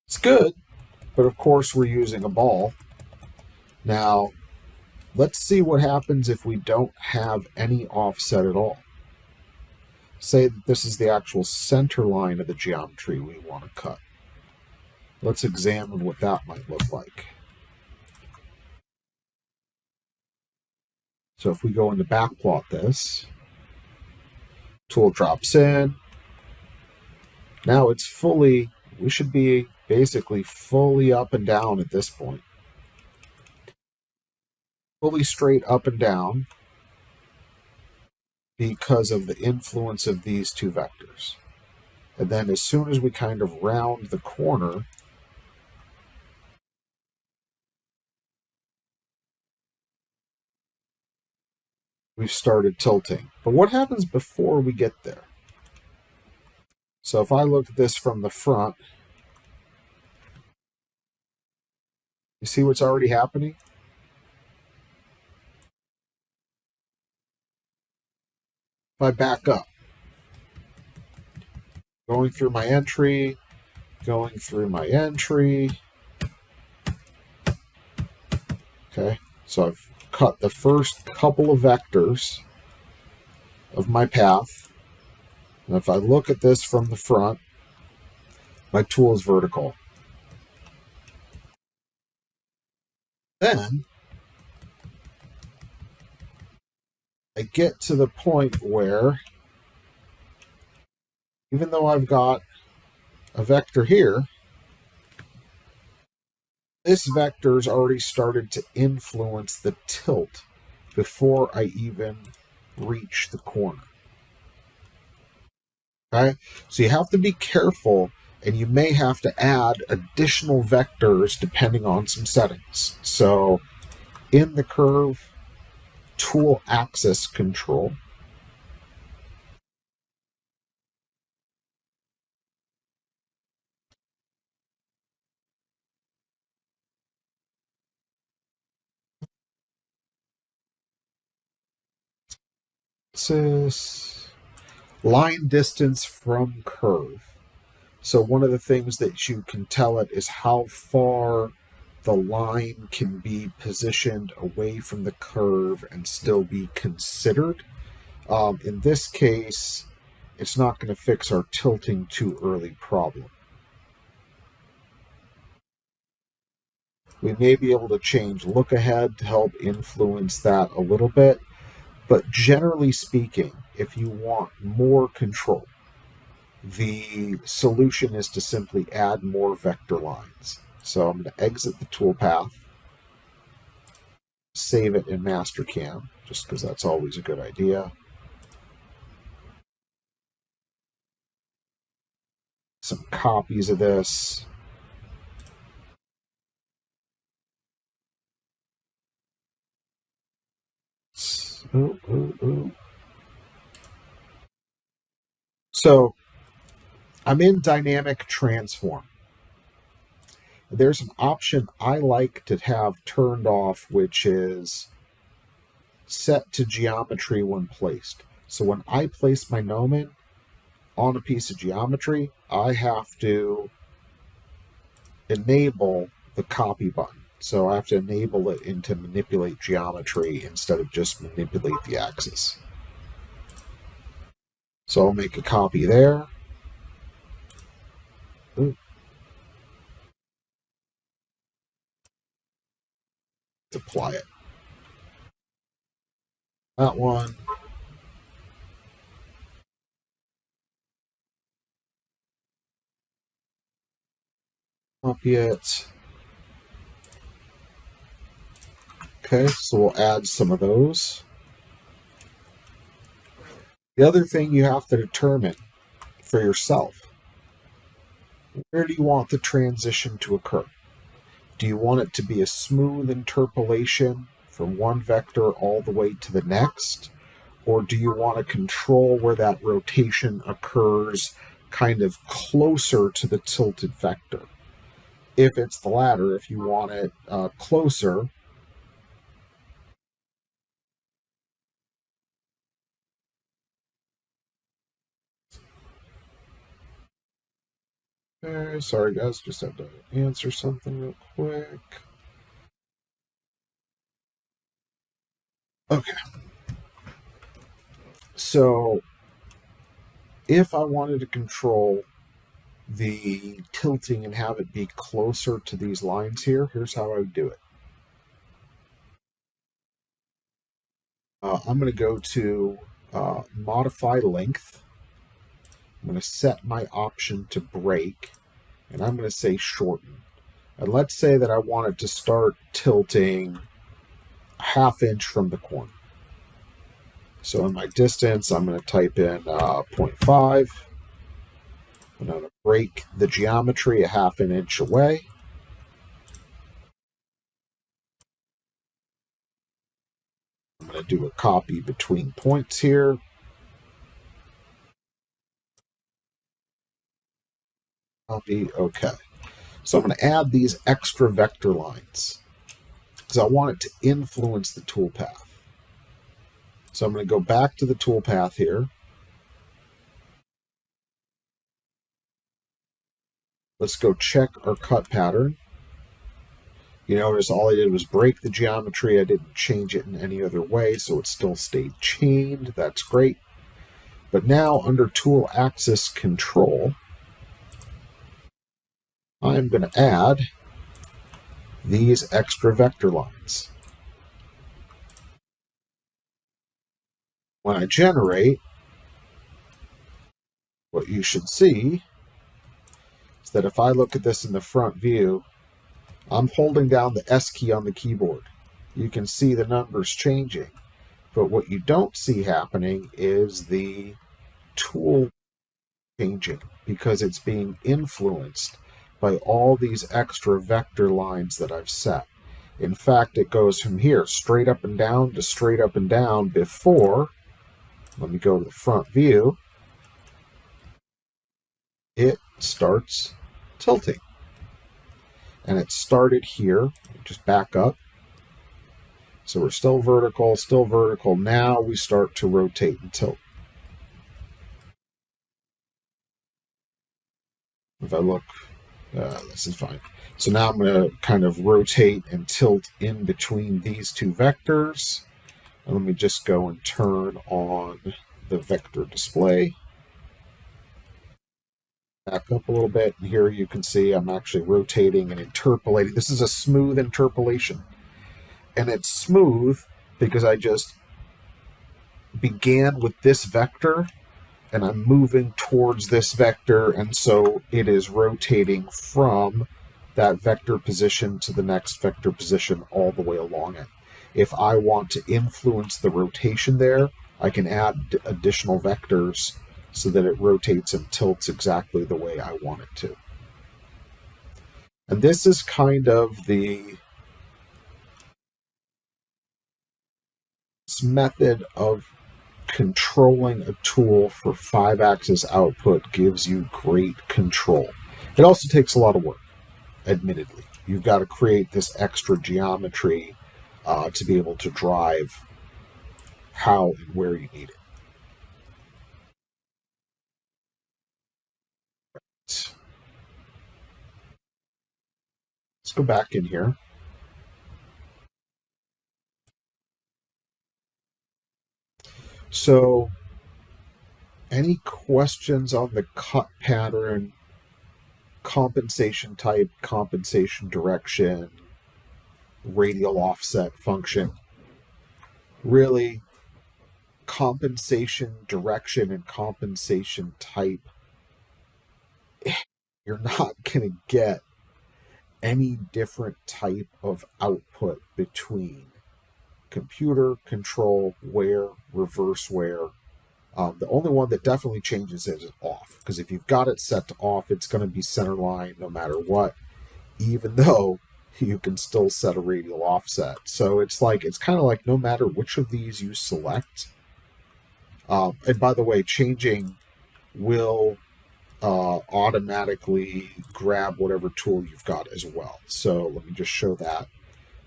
It's good, but of course we're using a ball. Now, let's see what happens if we don't have any offset at all. Say that this is the actual center line of the geometry we want to cut. Let's examine what that might look like. So if we go into backplot this, tool drops in. Now it's fully, we should be basically fully up and down at this point. Fully straight up and down because of the influence of these two vectors. And then as soon as we kind of round the corner, we've started tilting. But what happens before we get there? So if I look at this from the front, you see what's already happening? If I back up, going through my entry, going through my entry. Okay, so I've cut the first couple of vectors of my path. And if I look at this from the front, my tool is vertical. Then I get to the point where, even though I've got a vector here, this vector's already started to influence the tilt before I even reach the corner. Okay, so you have to be careful, and you may have to add additional vectors depending on some settings. So in the curve, tool axis control. Line distance from curve. So one of the things that you can tell it is how far the line can be positioned away from the curve and still be considered. In this case, it's not going to fix our tilting too early problem. We may be able to change look ahead to help influence that a little bit. But generally speaking, if you want more control, the solution is to simply add more vector lines. So I'm going to exit the toolpath, save it in Mastercam, just because that's always a good idea. Some copies of this. So I'm in dynamic transform. There's an option I like to have turned off, which is set to geometry when placed. So when I place my gnomon on a piece of geometry, I have to enable the copy button. So I have to enable it into manipulate geometry instead of just manipulate the axis. So I'll make a copy there. Ooh, apply it. That one. Copy it. Okay, so we'll add some of those. The other thing you have to determine for yourself, where do you want the transition to occur? Do you want it to be a smooth interpolation from one vector all the way to the next? Or do you want to control where that rotation occurs kind of closer to the tilted vector? If it's the latter, if you want it closer, sorry guys, just have to answer something real quick. Okay. So if I wanted to control the tilting and have it be closer to these lines here, here's how I would do it. I'm going to go to modify length. I'm going to set my option to break, and I'm going to say shorten. And let's say that I want it to start tilting a ½ inch from the corner. So in my distance, I'm going to type in 0.5. I'm going to break the geometry a ½ inch away. I'm going to do a copy between points here. Copy, okay. So I'm going to add these extra vector lines because I want it to influence the toolpath. So I'm going to go back to the toolpath here. Let's go check our cut pattern. You notice all I did was break the geometry. I didn't change it in any other way, so it still stayed chained. That's great. But now under tool axis control, I'm going to add these extra vector lines. When I generate, what you should see is that if I look at this in the front view, I'm holding down the S key on the keyboard. You can see the numbers changing. But what you don't see happening is the tool changing because it's being influenced by all these extra vector lines that I've set. In fact, it goes from here straight up and down to straight up and down before, let me go to the front view, it starts tilting. And it started here, just back up. So we're still vertical, still vertical. Now we start to rotate and tilt. If I look, this is fine. So now I'm going to kind of rotate and tilt in between these two vectors. And let me just go and turn on the vector display. Back up a little bit, and here you can see I'm actually rotating and interpolating. This is a smooth interpolation. And it's smooth because I just began with this vector and I'm moving towards this vector, and so it is rotating from that vector position to the next vector position all the way along it. If I want to influence the rotation there, I can add additional vectors so that it rotates and tilts exactly the way I want it to. And this is kind of the method of controlling a tool for 5-axis output gives you great control. It also takes a lot of work, admittedly. You've got to create this extra geometry to be able to drive how and where you need it. Let's go back in here. So, any questions on the cut pattern, compensation type, compensation direction? radial offset function. Really, compensation direction and compensation type, you're not going to get any different type of output between computer, control, wear, reverse wear. The only one that definitely changes is off, because if you've got it set to off, it's going to be center line no matter what, even though you can still set a radial offset. So it's kind of like no matter which of these you select. And by the way, changing will automatically grab whatever tool you've got as well. So let me just show that.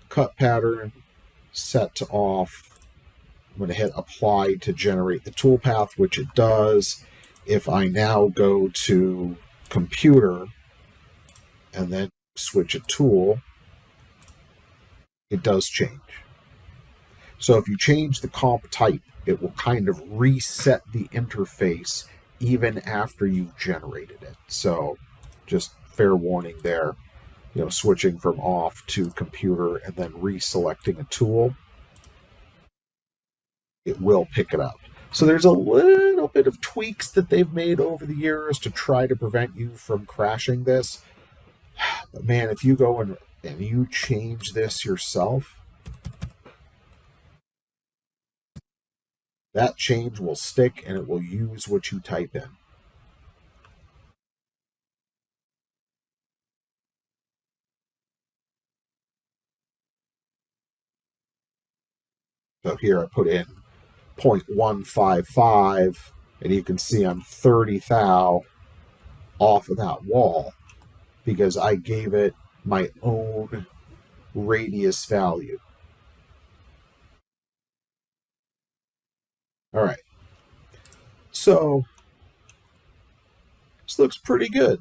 Cut pattern, set to off. I'm going to hit apply to generate the toolpath, which it does. If I now go to computer and then switch a tool, it does change. So if you change the comp type, it will kind of reset the interface even after you've generated it. So just fair warning there, switching from off to computer and then reselecting a tool, it will pick it up. So there's a little bit of tweaks that they've made over the years to try to prevent you from crashing this. But man, if you go and you change this yourself, that change will stick and it will use what you type in. So here I put in 0.155, and you can see I'm 30 thou off of that wall because I gave it my own radius value. All right. So this looks pretty good.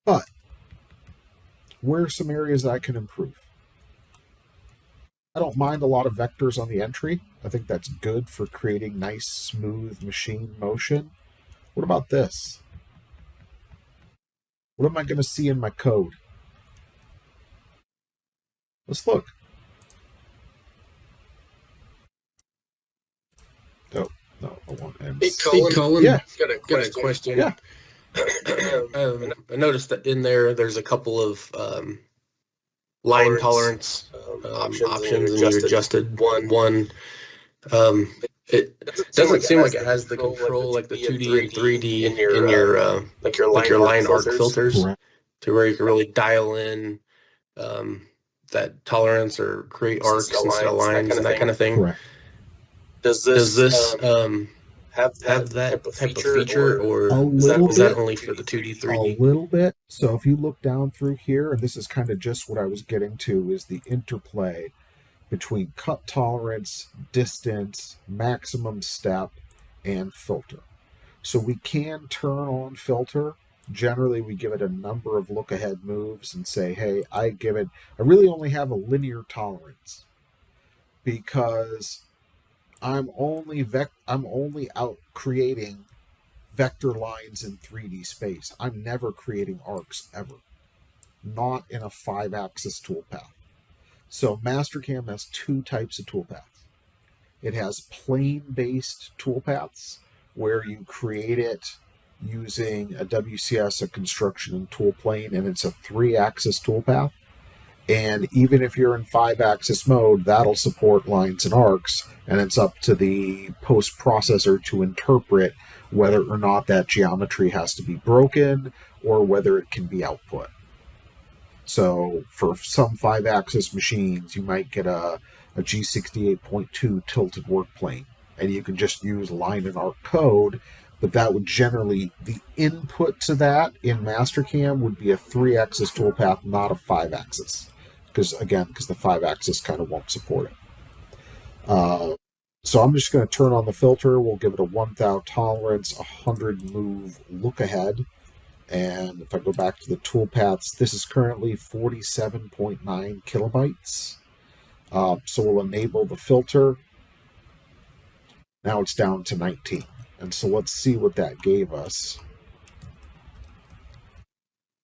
But where are some areas that I can improve? I don't mind a lot of vectors on the entry. I think that's good for creating nice, smooth machine motion. What about this? What am I going to see in my code? Let's look. Oh, no, I want ends. Hey, Colin, Yeah. Got a question. Yeah. I noticed that in there's a couple of line tolerance options, and you adjusted one. It doesn't seem like it has the control like the 2D and 3D in your like your line arc filters, Correct. to where you can really dial in that tolerance or create arcs instead of lines and that kind of thing. Correct. Does this have that type of feature, or is that only for the 2D, 3D? A little bit. So if you look down through here, and this is kind of just what I was getting to, is the interplay between cut tolerance, distance, maximum step, and filter. So we can turn on filter. Generally, we give it a number of look-ahead moves and say, hey, I really only have a linear tolerance because I'm only out creating vector lines in 3D space. I'm never creating arcs ever. Not in a 5-axis toolpath. So Mastercam has two types of toolpaths. It has plane-based toolpaths where you create it using a WCS, a construction and tool plane, and it's a 3-axis toolpath. And even if you're in 5-axis mode, that'll support lines and arcs, and it's up to the post-processor to interpret whether or not that geometry has to be broken or whether it can be output. So for some 5-axis machines, you might get a G68.2 tilted work plane, and you can just use line and arc code, but that would generally, the input to that in Mastercam would be a 3-axis toolpath, not a 5-axis. Because the 5-axis kind of won't support it. So I'm just going to turn on the filter. We'll give it a 1 thou tolerance, 100 move look ahead. And if I go back to the toolpaths, this is currently 47.9 kilobytes. So we'll enable the filter. Now it's down to 19. And so let's see what that gave us.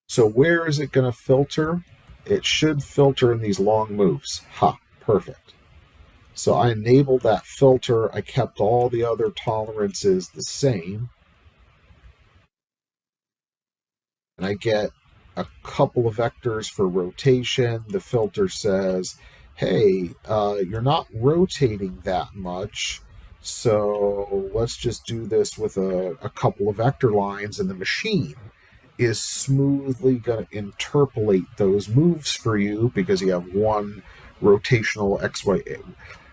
So where is it going to filter? it should filter in these long moves. Perfect. So I enabled that filter. I kept all the other tolerances the same. And I get a couple of vectors for rotation. The filter says, hey, you're not rotating that much, so let's just do this with a couple of vector lines, and the machine is smoothly going to interpolate those moves for you because you have one rotational XY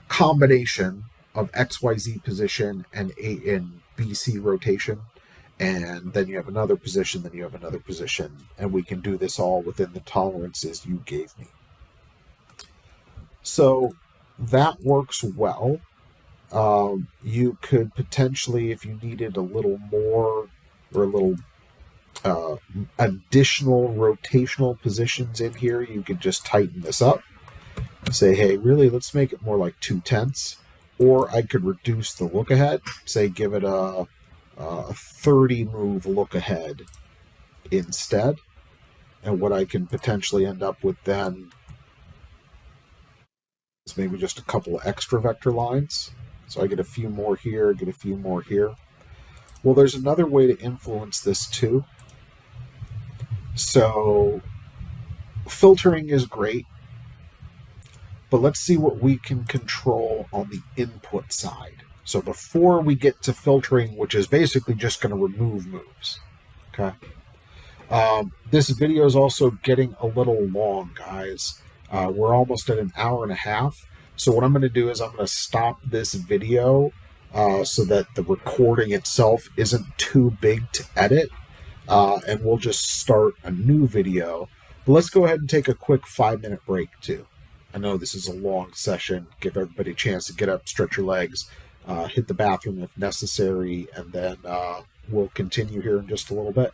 combination of XYZ position and A and BC rotation. And then you have another position, then you have another position, and we can do this all within the tolerances you gave me. So that works well. You could potentially, if you needed a little more or a little additional rotational positions in here, you could just tighten this up. Say, hey, really, let's make it more like 2/10. Or I could reduce the look ahead, say give it a 30 move look ahead instead. And what I can potentially end up with then is maybe just a couple of extra vector lines. So I get a few more here, get a few more here. Well, there's another way to influence this too. So filtering is great, but let's see what we can control on the input side. So before we get to filtering, which is basically just going to remove moves, okay? This video is also getting a little long, guys. We're almost at an hour and a half. So what I'm going to do is I'm going to stop this video so that the recording itself isn't too big to edit. And we'll just start a new video. But let's go ahead and take a quick 5-minute break too. I know this is a long session. Give everybody a chance to get up, stretch your legs, hit the bathroom if necessary, and then we'll continue here in just a little bit.